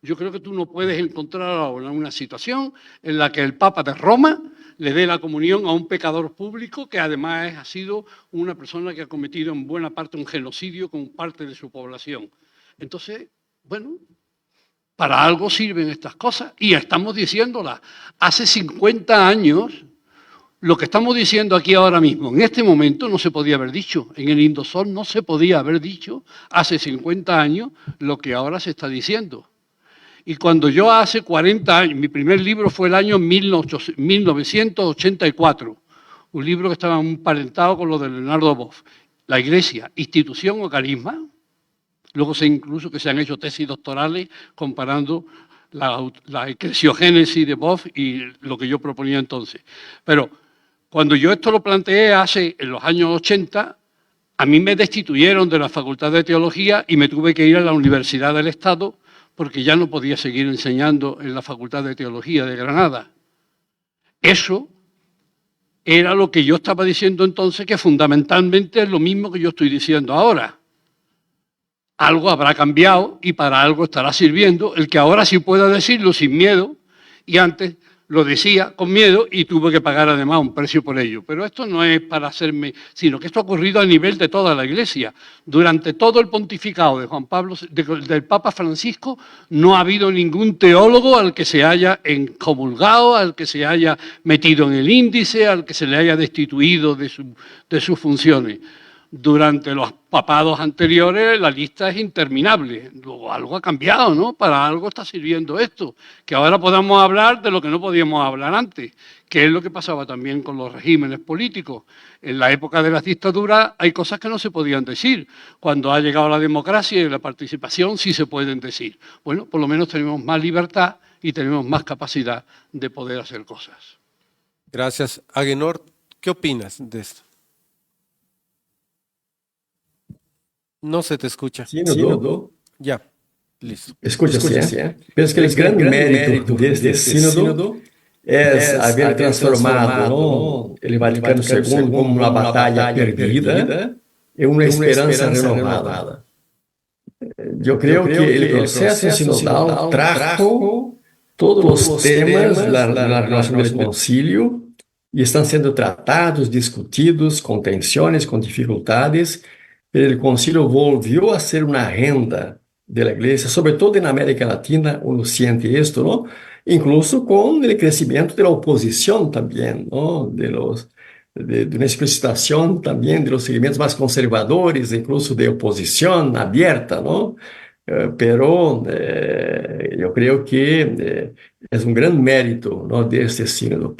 Yo creo que tú no puedes encontrar ahora una situación en la que el Papa de Roma le dé la comunión a un pecador público que además ha sido una persona que ha cometido en buena parte un genocidio con parte de su población. Entonces, bueno, para algo sirven estas cosas y estamos diciéndolas. Hace 50 años, lo que estamos diciendo aquí ahora mismo, en este momento, no se podía haber dicho. En el Indosol no se podía haber dicho hace 50 años lo que ahora se está diciendo. Y cuando yo hace 40 años, mi primer libro fue el año 1984, un libro que estaba emparentado con lo de Leonardo Boff, La Iglesia, institución o carisma. Luego incluso que se han hecho tesis doctorales comparando la eclesiogénesis de Boff y lo que yo proponía entonces. Pero cuando yo esto lo planteé en los años 80, a mí me destituyeron de la Facultad de Teología y me tuve que ir a la Universidad del Estado porque ya no podía seguir enseñando en la Facultad de Teología de Granada. Eso era lo que yo estaba diciendo entonces, que fundamentalmente es lo mismo que yo estoy diciendo ahora. Algo habrá cambiado y para algo estará sirviendo el que ahora sí pueda decirlo sin miedo, y antes lo decía con miedo y tuve que pagar además un precio por ello. Pero esto no es para hacerme, sino que esto ha ocurrido a nivel de toda la Iglesia. Durante todo el pontificado de del Papa Francisco no ha habido ningún teólogo al que se haya excomulgado, al que se haya metido en el índice, al que se le haya destituido de sus funciones. Durante los papados anteriores la lista es interminable. Luego algo ha cambiado, ¿no? Para algo está sirviendo esto. Que ahora podamos hablar de lo que no podíamos hablar antes, que es lo que pasaba también con los regímenes políticos. En la época de las dictaduras hay cosas que no se podían decir. Cuando ha llegado la democracia y la participación sí se pueden decir. Bueno, por lo menos tenemos más libertad y tenemos más capacidad de poder hacer cosas. Gracias. Agenor, ¿qué opinas de esto? No se te escucha. Sínodo. Ya, listo. Escucha-se, penso que o grande mérito deste sínodo é haver transformado o Vaticano II como uma batalha perdida em uma esperança renovada. Eu creio que o processo sinodal trajo todos os temas na relação do concílio e estão sendo tratados, discutidos, com tensões, com dificuldades. El concilio volvió a ser una agenda de la Iglesia, sobre todo en América Latina, uno siente esto, ¿no? Incluso con el crecimiento de la oposición también, ¿no? De una explicitación también de los segmentos más conservadores, incluso de oposición abierta, ¿no? Pero yo creo que es un gran mérito, ¿no? De este sínodo.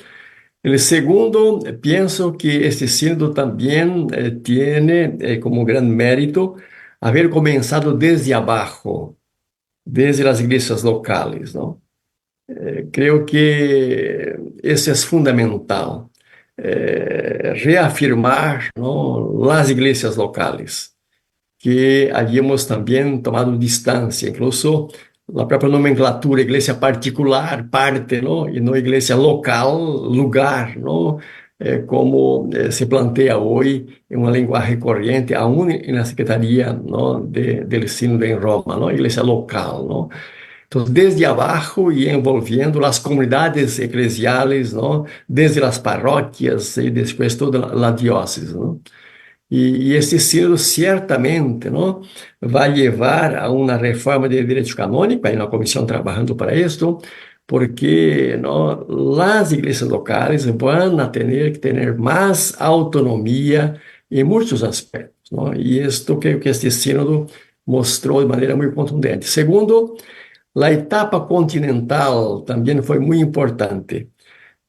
El segundo, pienso que este sínodo también tiene como gran mérito haber comenzado desde abajo, desde las iglesias locales, ¿no? Creo que eso es fundamental, reafirmar, ¿no? Las iglesias locales, que habíamos también tomado distancia, incluso a própria nomenclatura, igreja particular, parte, não? E não igreja local, lugar, não? Como se plantea hoje em uma linguagem corrente, aún na Secretaria, não? Del Sínodo em Roma, não? Igreja local, não? Então, desde abaixo e envolvendo as comunidades eclesiais, não? Desde as paróquias e depois toda a diócese, não? E esse sínodo certamente, não, vai levar a uma reforma de direito canônico, aí na comissão trabalhando para isso, porque não, as igrejas locais vão a ter que ter mais autonomia em muitos aspectos, não? E isto que este sínodo mostrou de maneira muito contundente. Segundo, a etapa continental também foi muito importante.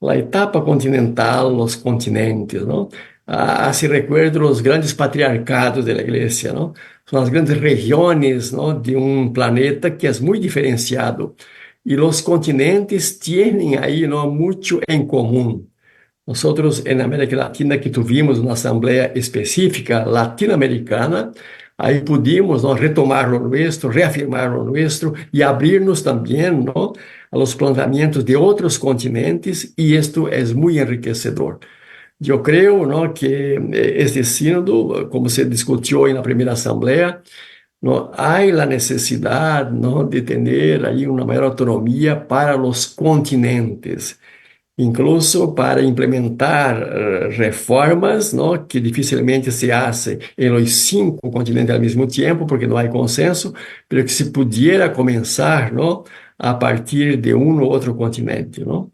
A etapa continental, os continentes, ¿no? Hace recuerdo los grandes patriarcados de la Iglesia, ¿no? Son las grandes regiones, ¿no? De un planeta que es muy diferenciado. Y los continentes tienen ahí, ¿no? Mucho en común. Nosotros en América Latina, que tuvimos una asamblea específica latinoamericana, ahí pudimos, ¿no? Retomar lo nuestro, reafirmar lo nuestro y abrirnos también, ¿no? A los planteamientos de otros continentes, y esto es muy enriquecedor. Yo creo, ¿no? Que este sínodo, como se discutió en la primera asamblea, ¿no? Hay la necesidad, ¿no? De tener ahí una mayor autonomía para los continentes, incluso para implementar reformas, ¿no? Que dificilmente se hace en los 5 continentes al mismo tiempo, porque no hay consenso, pero que se pudiera comenzar, ¿no? A partir de uno u otro continente, ¿no?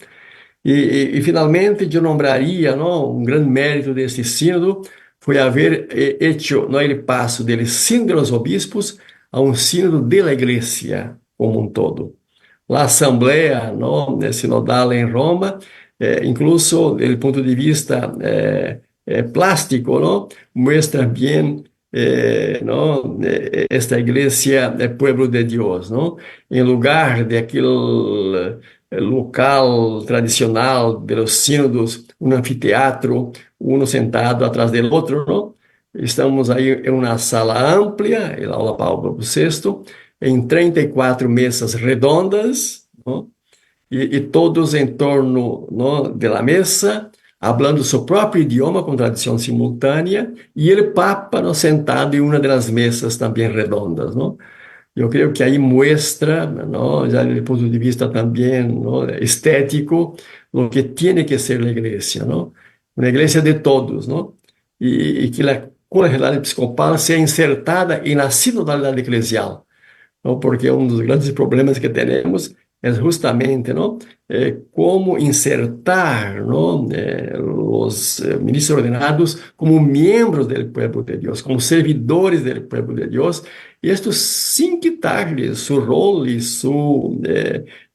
E finalmente eu nombraria, não, um grande mérito desse sínodo foi haver hecho, não, ele passo del sínodo dos obispos a um sínodo de la igreja como um todo. A Assembleia, não, sinodal em Roma, incluso do ponto de vista plástico, não, muestra bem não, esta igreja é pueblo de Deus, não? Em lugar de aquele local tradicional de los sínodos, um anfiteatro, um sentado atrás do outro, não? Estamos aí em uma sala ampla, a aula Paulo VI, em 34 mesas redondas, não? E todos em torno, não, de la mesa, falando seu próprio idioma com tradução simultânea, e o Papa, não, sentado em uma das mesas também redondas, não? Eu creio que aí mostra, ¿no? Já do ponto de vista também, ¿no? Estético, o que tem que ser a igreja, ¿no? Uma igreja de todos, ¿no? E que a colegialidade episcopal seja insertada na sinodalidade eclesial, ¿no? Porque um dos grandes problemas que temos é justamente, ¿no? Como insertar, ¿no? Os ministros ordenados como membros do pueblo de Deus, como servidores do pueblo de Deus, e isto sem quitar-lhes seu rol e sua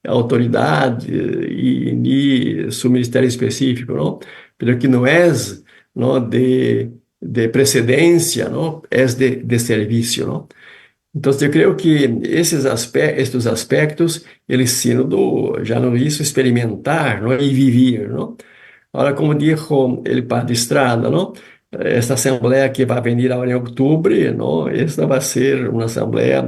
autoridade e seu ministério específico, não? Pero que não é, não, de precedência, não? É de serviço, não? Então, eu creio que estes aspectos, ele sínodo já nos hizo experimentar, não? E viver, não? Agora, como disse o padre Estrada, não? Esta assembleia que vai vir agora em outubro, não? Esta vai ser uma assembleia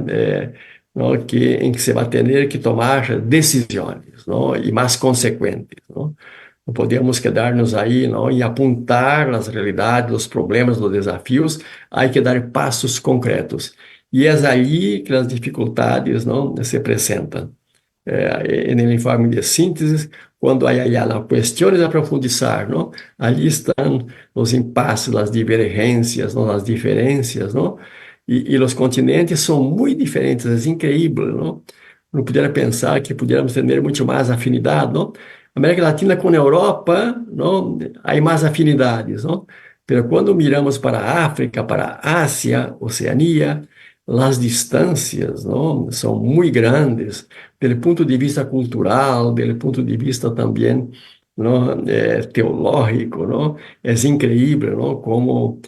não? Em que se vai ter que tomar decisões, não? E mais consequentes, não? Não podemos quedar-nos aí, não? E apontar as realidades, os problemas, os desafios, há que dar passos concretos. E é aí que as dificuldades, não, se apresentam. No informe de síntese, quando há questões a profundizar, não? Ali estão os impasses, as divergências, não? As diferenças, não? E os continentes são muito diferentes, é incrível, não? Não puderia pensar que pudiéramos ter muito mais afinidade, não? América Latina com a Europa, não? Há mais afinidades, não? Mas quando miramos para a África, para a Ásia, Oceania, as distâncias, não, são muito grandes, do ponto de vista cultural, do ponto de vista também, não, teológico, não, é incrível, não, como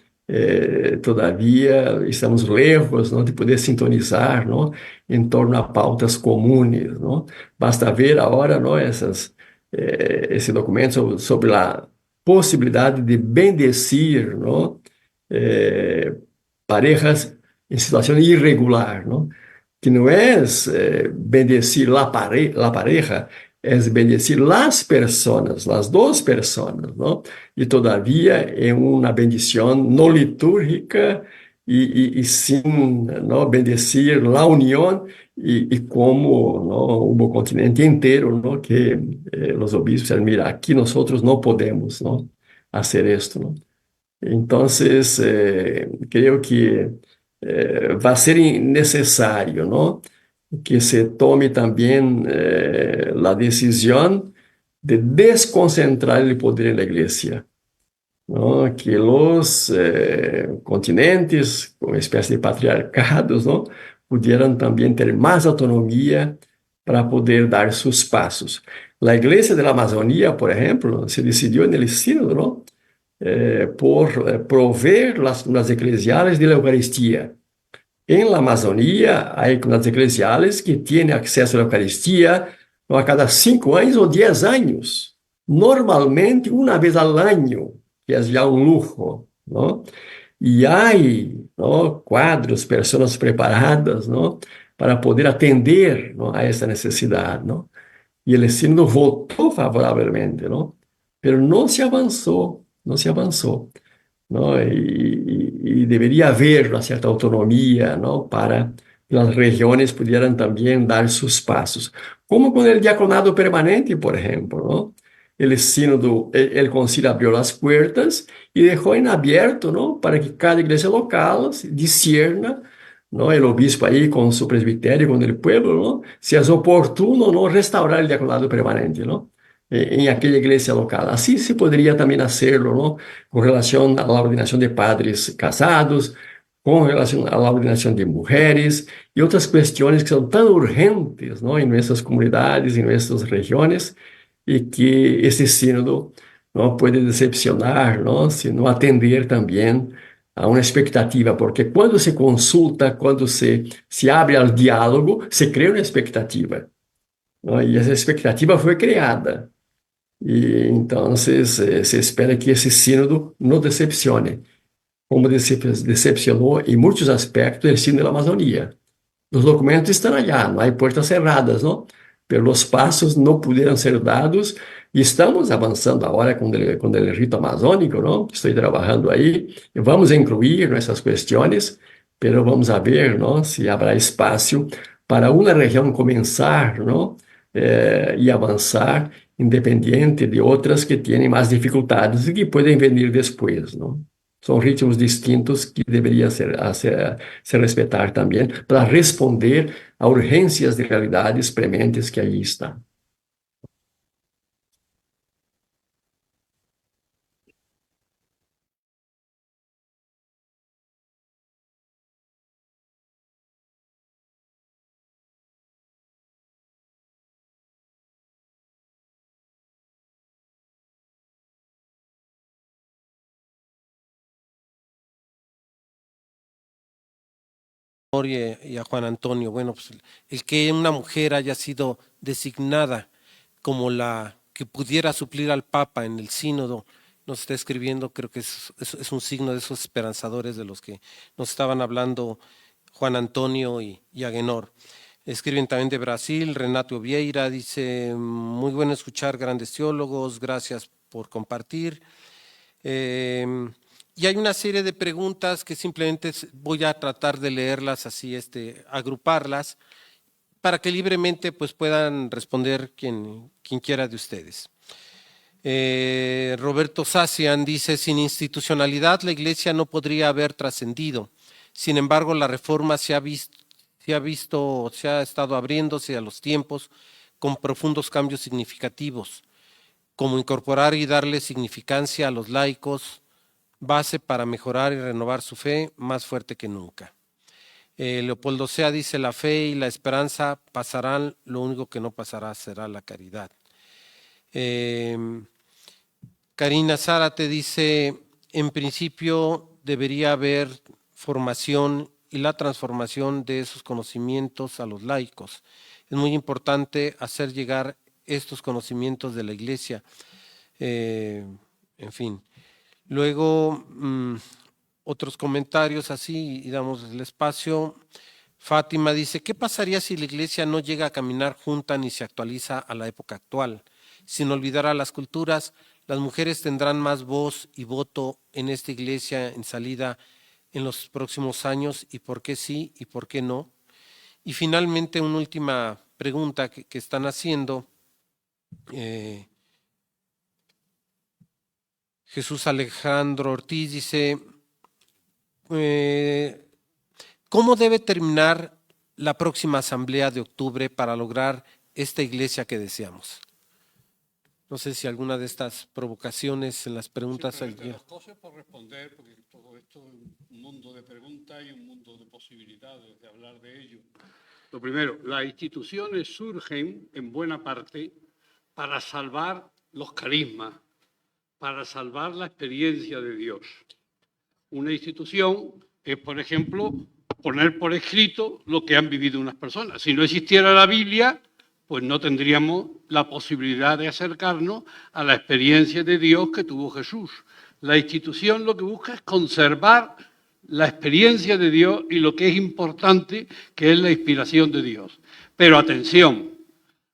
todavia estamos lejos, não, de poder sintonizar, não, em torno a pautas comuns, não. Basta ver agora, não, esse documento sobre a possibilidade de bendecir, não, parejas em situação irregular, não? que no es bendecir la pareja, es bendecir las personas, las dos personas, ¿no? Y todavía en una bendición no litúrgica y sin, ¿no? Bendecir la unión y como, ¿no? Hubo continente entero, ¿no? Que los obispos decían, mira, aquí nosotros no podemos, ¿no? Hacer esto, ¿no? Entonces, creo que va a ser necesario, ¿no? Que se tome también la decisión de desconcentrar el poder en la iglesia, ¿no? Que los continentes, como especie de patriarcados, ¿no? Pudieran también tener más autonomía para poder dar sus pasos. La iglesia de la Amazonía, por ejemplo, se decidió en el sínodo, ¿no? Por prover las eclesiales de la Eucaristía. En la Amazonía hay las eclesiales que tienen acceso a la Eucaristía, ¿no? A cada 5 años o 10 años. Normalmente una vez al año, que es ya un lujo, ¿no? Y hay, ¿no? Cuadros, personas preparadas, ¿no? Para poder atender, ¿no? A esa necesidad, ¿no? Y el sínodo votó favorablemente, ¿no? Pero no se avanzó, no se avanzó, ¿no? Y debería haber una cierta autonomía, ¿no? Para que las regiones pudieran también dar sus pasos. Como con el diaconado permanente, por ejemplo, ¿no? El sínodo, el concilio abrió las puertas y dejó en abierto, ¿no? Para que cada iglesia local discierna, ¿no? El obispo ahí con su presbiterio, con el pueblo, ¿no? Si es oportuno, ¿no? Restaurar el diaconado permanente, ¿no? En aquella iglesia local. Así se podría también hacerlo, ¿no? Con relación a la ordenación de padres casados, con relación a la ordenación de mujeres y otras cuestiones que son tan urgentes, ¿no? En nuestras comunidades, en nuestras regiones, y que ese sínodo no puede decepcionar, ¿no? Si no atender también a una expectativa, porque cuando se consulta, cuando se abre al diálogo, se crea una expectativa, ¿no? Y esa expectativa fue creada. Y entonces se espera que ese sínodo no decepcione, como decepcionó en muchos aspectos el sínodo de la Amazonía. Los documentos están allá, no hay puertas cerradas, ¿no? Pero los pasos no pudieron ser dados y estamos avanzando ahora con el rito amazónico, ¿no? Estoy trabajando ahí y vamos a incluir nuestras cuestiones, pero vamos a ver, ¿no? Si habrá espacio para una región comenzar, ¿no? Y avanzar independiente de otras que tienen más dificultades y que pueden venir después, ¿no? Son ritmos distintos que deberían se respetar también para responder a urgências de realidades prementes que aí estão. Y a Juan Antonio. Bueno, pues el que una mujer haya sido designada como la que pudiera suplir al Papa en el sínodo, nos está escribiendo, creo que es un signo de esos esperanzadores de los que nos estaban hablando Juan Antonio y Agenor. Escriben también de Brasil, Renato Vieira dice, muy bueno escuchar grandes teólogos, gracias por compartir. Y hay una serie de preguntas que simplemente voy a tratar de leerlas así, agruparlas, para que libremente pues, puedan responder quien quiera de ustedes. Roberto Sacian dice, sin institucionalidad la Iglesia no podría haber trascendido. Sin embargo, la reforma se ha estado abriéndose a los tiempos con profundos cambios significativos, como incorporar y darle significancia a los laicos, base para mejorar y renovar su fe más fuerte que nunca. Leopoldo Sea dice, la fe y la esperanza pasarán, lo único que no pasará será la caridad. Karina Zárate dice, en principio debería haber formación y la transformación de esos conocimientos a los laicos. Es muy importante hacer llegar estos conocimientos de la Iglesia. En fin. Luego, otros comentarios así y damos el espacio. Fátima dice, ¿qué pasaría si la iglesia no llega a caminar junta ni se actualiza a la época actual? Sin olvidar a las culturas, las mujeres tendrán más voz y voto en esta iglesia en salida en los próximos años, y por qué sí y por qué no. Y finalmente, una última pregunta que están haciendo. Jesús Alejandro Ortiz dice, ¿cómo debe terminar la próxima asamblea de octubre para lograr esta iglesia que deseamos? No sé si alguna de estas provocaciones en las preguntas... Sí, entre las cosas por responder, porque todo esto es un mundo de preguntas y un mundo de posibilidades de hablar de ello. Lo primero, las instituciones surgen en buena parte para salvar los carismas, para salvar la experiencia de Dios. Una institución es, por ejemplo, poner por escrito lo que han vivido unas personas. Si no existiera la Biblia, pues no tendríamos la posibilidad de acercarnos a la experiencia de Dios que tuvo Jesús. La institución lo que busca es conservar la experiencia de Dios y lo que es importante, que es la inspiración de Dios. Pero atención,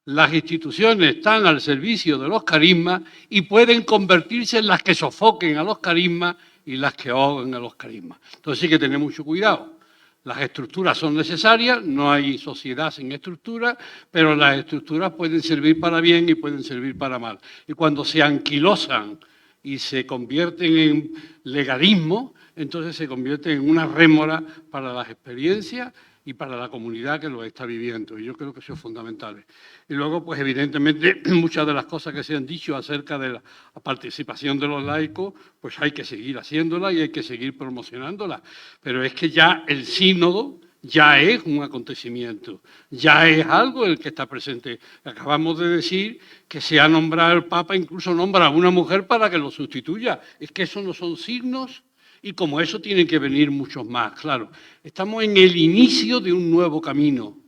las instituciones están al servicio de los carismas y pueden convertirse en las que sofoquen a los carismas y las que ahoguen a los carismas. Entonces sí que tener mucho cuidado. Las estructuras son necesarias, no hay sociedad sin estructuras, pero las estructuras pueden servir para bien y pueden servir para mal. Y cuando se anquilosan y se convierten en legalismo, entonces se convierten en una rémora para las experiencias y para la comunidad que lo está viviendo. Y yo creo que eso es fundamental. Y luego, pues evidentemente, muchas de las cosas que se han dicho acerca de la participación de los laicos, pues hay que seguir haciéndola y hay que seguir promocionándola. Pero es que ya el sínodo ya es un acontecimiento, ya es algo el que está presente. Acabamos de decir que se ha nombrado el Papa, incluso nombra a una mujer para que lo sustituya. Es que eso no son signos. Y como eso tienen que venir muchos más, claro. Estamos en el inicio de un nuevo camino,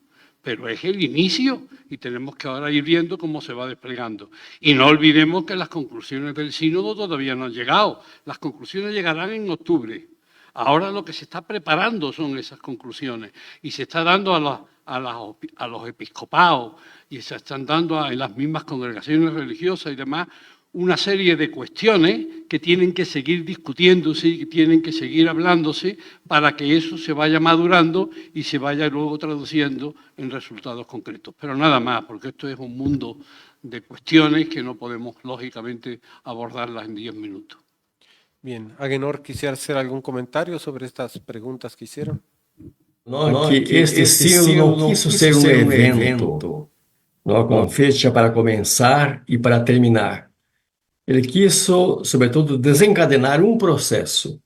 pero es el inicio y tenemos que ahora ir viendo cómo se va desplegando. Y no olvidemos que las conclusiones del sínodo todavía no han llegado. Las conclusiones llegarán en octubre. Ahora lo que se está preparando son esas conclusiones y se está dando a los episcopados y se están dando en las mismas congregaciones religiosas y demás una serie de cuestiones que tienen que seguir discutiéndose y que tienen que seguir hablándose para que eso se vaya madurando y se vaya luego traduciendo en resultados concretos. Pero nada más, porque esto es un mundo de cuestiones que no podemos, lógicamente, abordarlas en 10 minutos. Bien, Agenor, ¿quisiera hacer algún comentario sobre estas preguntas que hicieron? No, que este sínodo não quiso ser um evento, não, com fecha para começar e para terminar. Ele quis, sobretudo, desencadenar um processo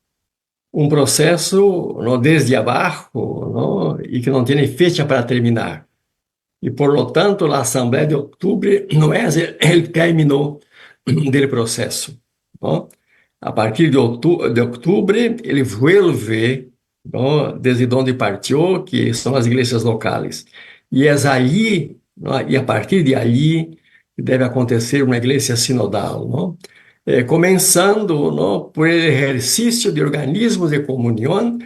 não, desde abaixo, não, e que não tem fecha para terminar. E, por lo tanto, a Assembleia de Outubro não é o término do processo. Não? A partir de outubro, ele vuelve, não, desde onde partiu, que são as igrejas locais. E é ali, não, e a partir de ali, deve acontecer uma igreja sinodal, não? Começando, não, por exercício de organismos de comunhão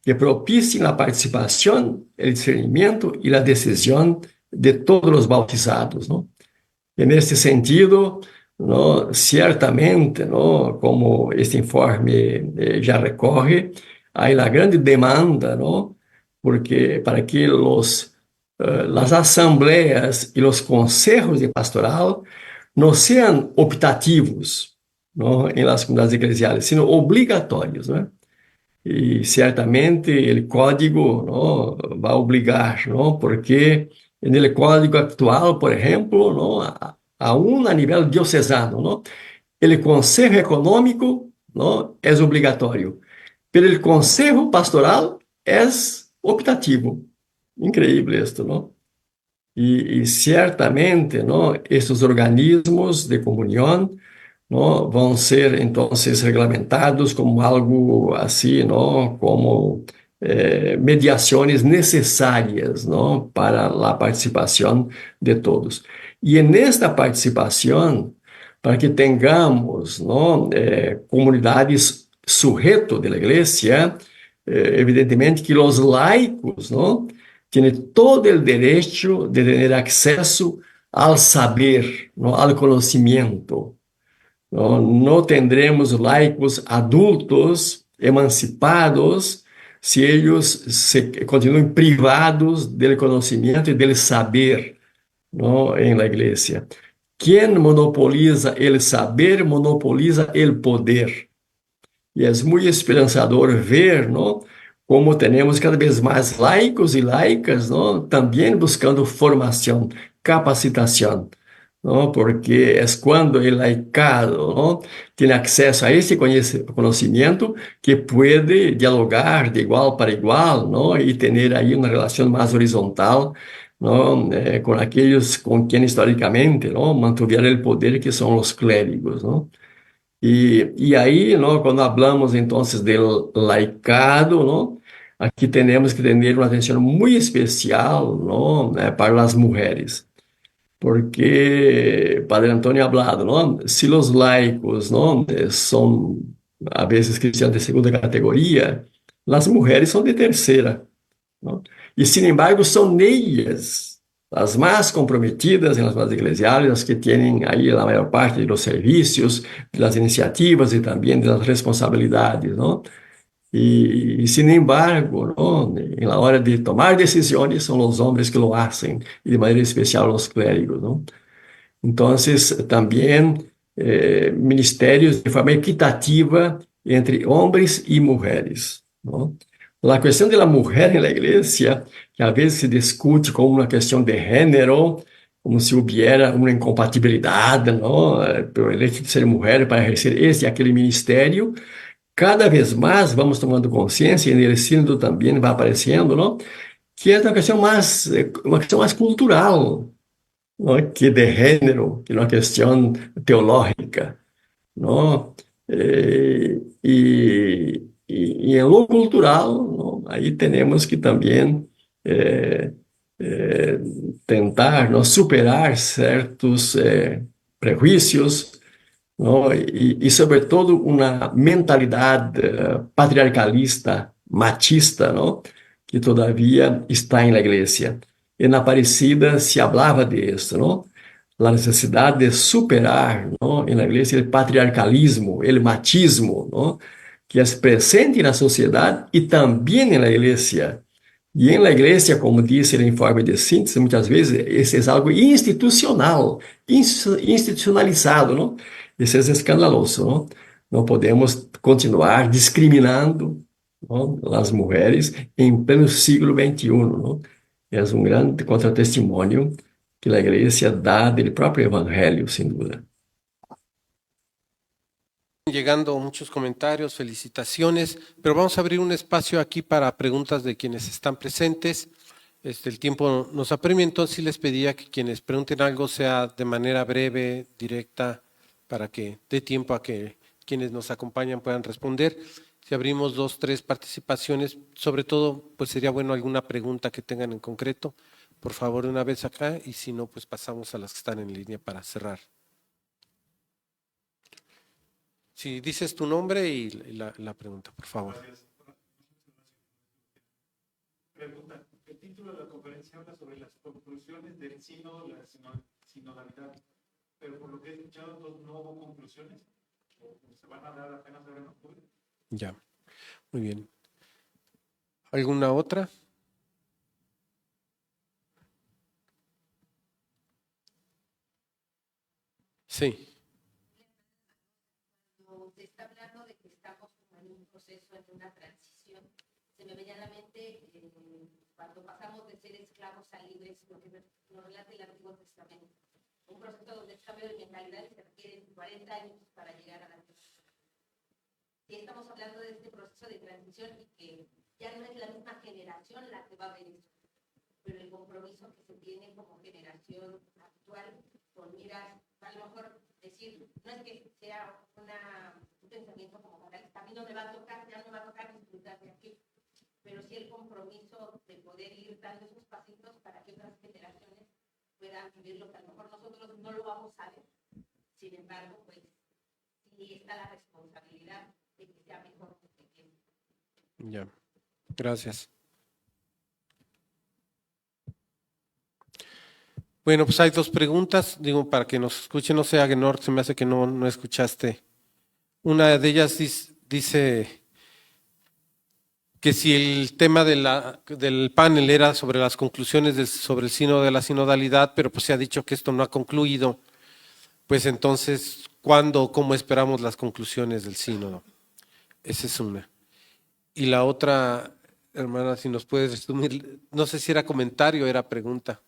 que propiciem a participação, o discernimento e a decisão de todos os bautizados, não? E nesse sentido, não, certamente, não, como este informe já recorre, há a grande demanda, não, porque para que as assembleias e os conselhos de pastoral não sejam optativos, não, em las comunidades eclesiais, sino obrigatórios, né? E certamente o código, não, vai obrigar, não, porque no código atual, por exemplo, não, aún a nível diocesano, não, o conselho econômico, não, é obrigatório, pero o conselho pastoral é optativo. Increíble esto, ¿no? Y ciertamente, ¿no?, estos organismos de comunión, ¿no?, van a ser entonces reglamentados como algo así, ¿no?, como mediaciones necesarias, ¿no?, para la participación de todos. Y en esta participación, para que tengamos, ¿no?, comunidades sujeto de la iglesia, evidentemente que os laicos, não, tiene todo el derecho de tener acceso al saber, ¿no? Al conocimiento. ¿No? No tendremos laicos adultos emancipados si ellos continúan privados del conocimiento y del saber, ¿no? En la iglesia. Quien monopoliza el saber, monopoliza el poder. E é muito esperançador ver, não, como temos cada vez mais laicos e laicas, não, também buscando formação, capacitação, não, porque é quando o laicado, não, tem acesso a esse conhecimento que pode dialogar de igual para igual, não, e ter aí uma relação mais horizontal, não, com aqueles com quem historicamente, não, mantiveram o poder, que são os clérigos, não. E aí, ¿no? Quando hablamos entonces del laicado, ¿no? Aqui temos que ter uma atenção muito especial, ¿no? Para as mulheres, porque Padre Antônio ha hablado, ¿no? Si los laicos, ¿no? Son a veces cristianos de segunda categoria, as mulheres são de terceira, ¿no? E, sin embargo, são ellas as mais comprometidas em las bases eclesiales, as que têm aí a maior parte dos serviços, das iniciativas e também das responsabilidades, não? E sin embargo, não, na hora de tomar decisões, são os homens que lo hacen, e de maneira especial os clérigos, não? Então, também ministérios de forma equitativa entre homens e mulheres, não? A questão da mulher na igreja, que às vezes se discute como uma questão de gênero, como se houvesse uma incompatibilidade, não, pelo hecho de ser mulher para exercer esse e aquele ministério. Cada vez mais vamos tomando consciência, e no sínodo também vai aparecendo, não, que é uma questão mais cultural, não, que de gênero, que é uma questão teológica, não? E em lo cultural, não, aí temos que também tentar, não, superar certos prejuízos, não, e sobretudo uma mentalidade patriarcalista, machista, não, que todavia está na igreja. E na Aparecida se falava disso, não? A necessidade de superar, ¿no? En la iglesia el patriarcalismo, el machismo, ¿no? Que es presente na sociedade e também na igreja. E na igreja, como disse o informe de síntese, muitas vezes isso é algo institucional, institucionalizado, não? Isso é escandaloso, não? Não podemos continuar discriminando, não, as mulheres em pleno século XXI, não? É um grande contratestemunho que a igreja dá do próprio evangelho, sem dúvida. Llegando muchos comentarios, felicitaciones, pero vamos a abrir un espacio aquí para preguntas de quienes están presentes. El tiempo nos apremia, entonces les pedía que quienes pregunten algo sea de manera breve, directa, para que dé tiempo a que quienes nos acompañan puedan responder. Si abrimos 2, 3 participaciones, sobre todo, pues sería bueno alguna pregunta que tengan en concreto, por favor, una vez acá, y si no, pues pasamos a las que están en línea para cerrar. Si dices tu nombre y la pregunta, por favor. Pregunta, el título de la conferencia habla sobre las conclusiones del sínodo, la sinodalidad, pero por lo que he escuchado no hubo conclusiones, o se van a dar apenas ahora en octubre. Ya, muy bien. ¿Alguna otra? Sí. Se está hablando de que estamos en un proceso, en una transición. Se me venía a la mente cuando pasamos de ser esclavos a libres, lo que nos relata el Antiguo Testamento. Un proceso donde el cambio de mentalidad se requiere 40 años para llegar a la transición. Y estamos hablando de este proceso de transición y que ya no es la misma generación la que va a ver eso, pero el compromiso que se tiene como generación actual con miras, a lo mejor decir, no es que sea un pensamiento como fatalista, a mí no me va a tocar, ya no me va a tocar disfrutar de aquí, pero sí el compromiso de poder ir dando esos pasitos para que otras generaciones puedan vivir lo que a lo mejor nosotros no lo vamos a ver. Sin embargo, pues sí está la responsabilidad de que sea mejor. Ya, gracias. Bueno, pues hay dos preguntas, digo, para que nos escuchen, no sé, Agenor, se me hace que no escuchaste. Una de ellas dice que si el tema del panel era sobre las conclusiones sobre el sínodo de la sinodalidad, pero pues se ha dicho que esto no ha concluido, pues entonces, ¿cuándo o cómo esperamos las conclusiones del sínodo? Esa es una. Y la otra, hermana, si nos puedes resumir, no sé si era comentario o era pregunta.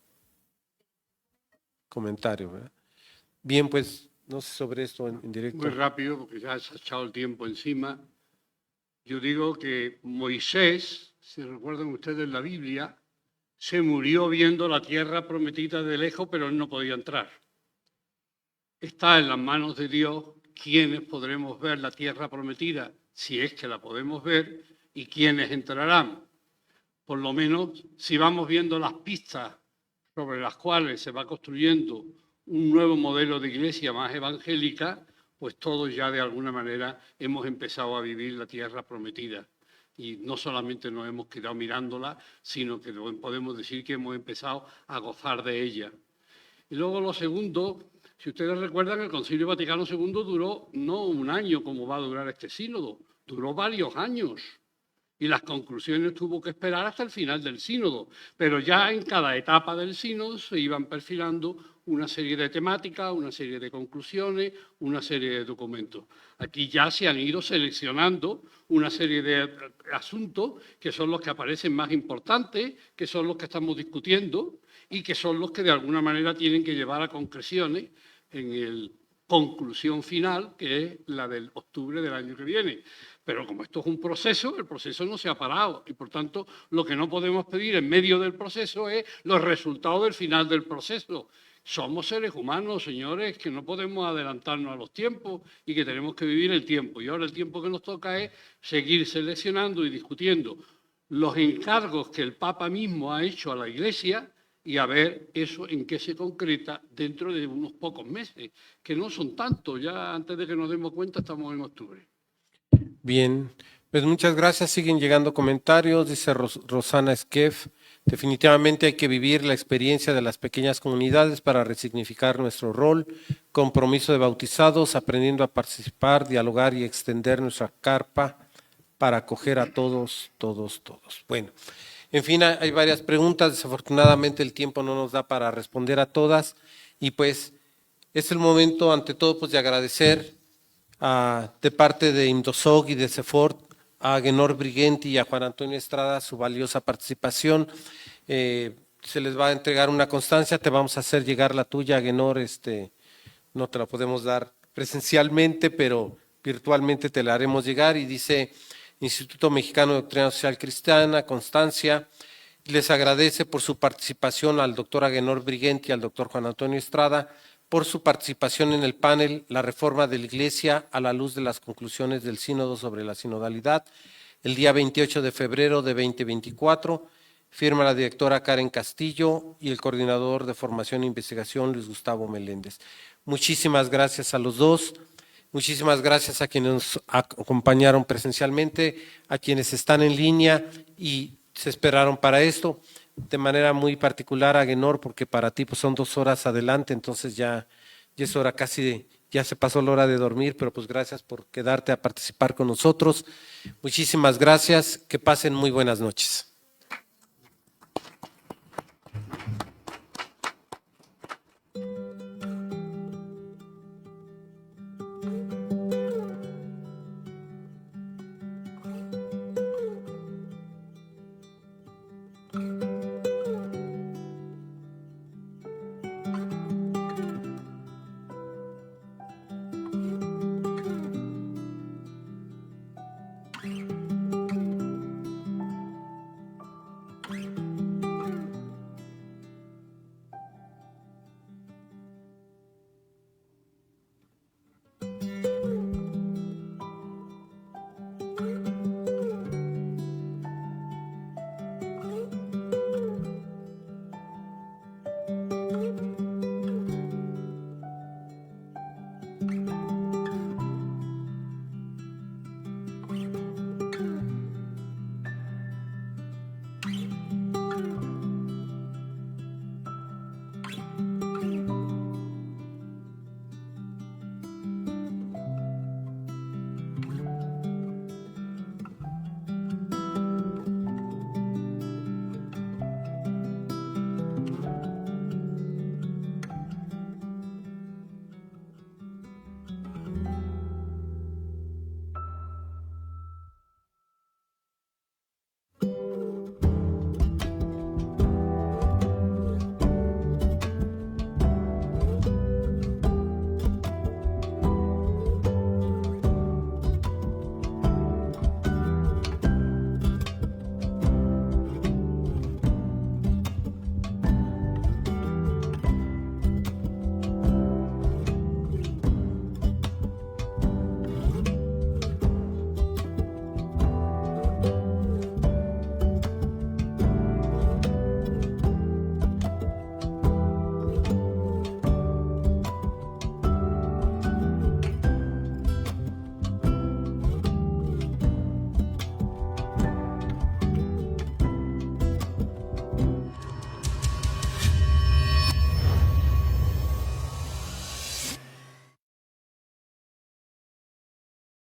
Comentario, ¿verdad? Bien, pues, no sé sobre esto en directo. Muy rápido, porque ya se ha echado el tiempo encima. Yo digo que Moisés, si recuerdan ustedes la Biblia, se murió viendo la tierra prometida de lejos, pero él no podía entrar. Está en las manos de Dios quiénes podremos ver la tierra prometida, si es que la podemos ver, y quiénes entrarán. Por lo menos, si vamos viendo las pistas sobre las cuales se va construyendo un nuevo modelo de iglesia más evangélica, pues todos ya de alguna manera hemos empezado a vivir la tierra prometida. Y no solamente nos hemos quedado mirándola, sino que podemos decir que hemos empezado a gozar de ella. Y luego lo segundo, si ustedes recuerdan, el Concilio Vaticano II duró no un año como va a durar este sínodo, duró varios años. Y las conclusiones tuvo que esperar hasta el final del sínodo, pero ya en cada etapa del sínodo se iban perfilando una serie de temáticas, una serie de conclusiones, una serie de documentos. Aquí ya se han ido seleccionando una serie de asuntos que son los que aparecen más importantes, que son los que estamos discutiendo y que son los que de alguna manera tienen que llevar a concreciones en el conclusión final, que es la del octubre del año que viene. Pero como esto es un proceso, el proceso no se ha parado y, por tanto, lo que no podemos pedir en medio del proceso es los resultados del final del proceso. Somos seres humanos, señores, que no podemos adelantarnos a los tiempos y que tenemos que vivir el tiempo. Y ahora el tiempo que nos toca es seguir seleccionando y discutiendo los encargos que el Papa mismo ha hecho a la Iglesia y a ver eso en qué se concreta dentro de unos pocos meses, que no son tantos, ya antes de que nos demos cuenta estamos en octubre. Bien, pues muchas gracias. Siguen llegando comentarios. Dice Rosana Esquef, definitivamente hay que vivir la experiencia de las pequeñas comunidades para resignificar nuestro rol, compromiso de bautizados, aprendiendo a participar, dialogar y extender nuestra carpa para acoger a todos. Bueno, en fin, hay varias preguntas. Desafortunadamente el tiempo no nos da para responder a todas y pues es el momento ante todo pues de agradecer de parte de Imdosog y de CEFORT a Agenor Brighenti y a Juan Antonio Estrada su valiosa participación. Se les va a entregar una constancia, te vamos a hacer llegar la tuya, Agenor, no te la podemos dar presencialmente, pero virtualmente te la haremos llegar y dice Instituto Mexicano de Doctrina Social Cristiana, constancia, les agradece por su participación al doctor Agenor Brighenti y al doctor Juan Antonio Estrada, por su participación en el panel La reforma de la Iglesia a la luz de las conclusiones del Sínodo sobre la sinodalidad, el día 28 de febrero de 2024, firma la directora Karen Castillo y el coordinador de formación e investigación Luis Gustavo Meléndez. Muchísimas gracias a los dos, muchísimas gracias a quienes nos acompañaron presencialmente, a quienes están en línea y se esperaron para esto. De manera muy particular, Agenor, porque para ti pues, son 2 horas adelante, entonces ya es hora casi, ya se pasó la hora de dormir, pero pues gracias por quedarte a participar con nosotros. Muchísimas gracias, que pasen muy buenas noches.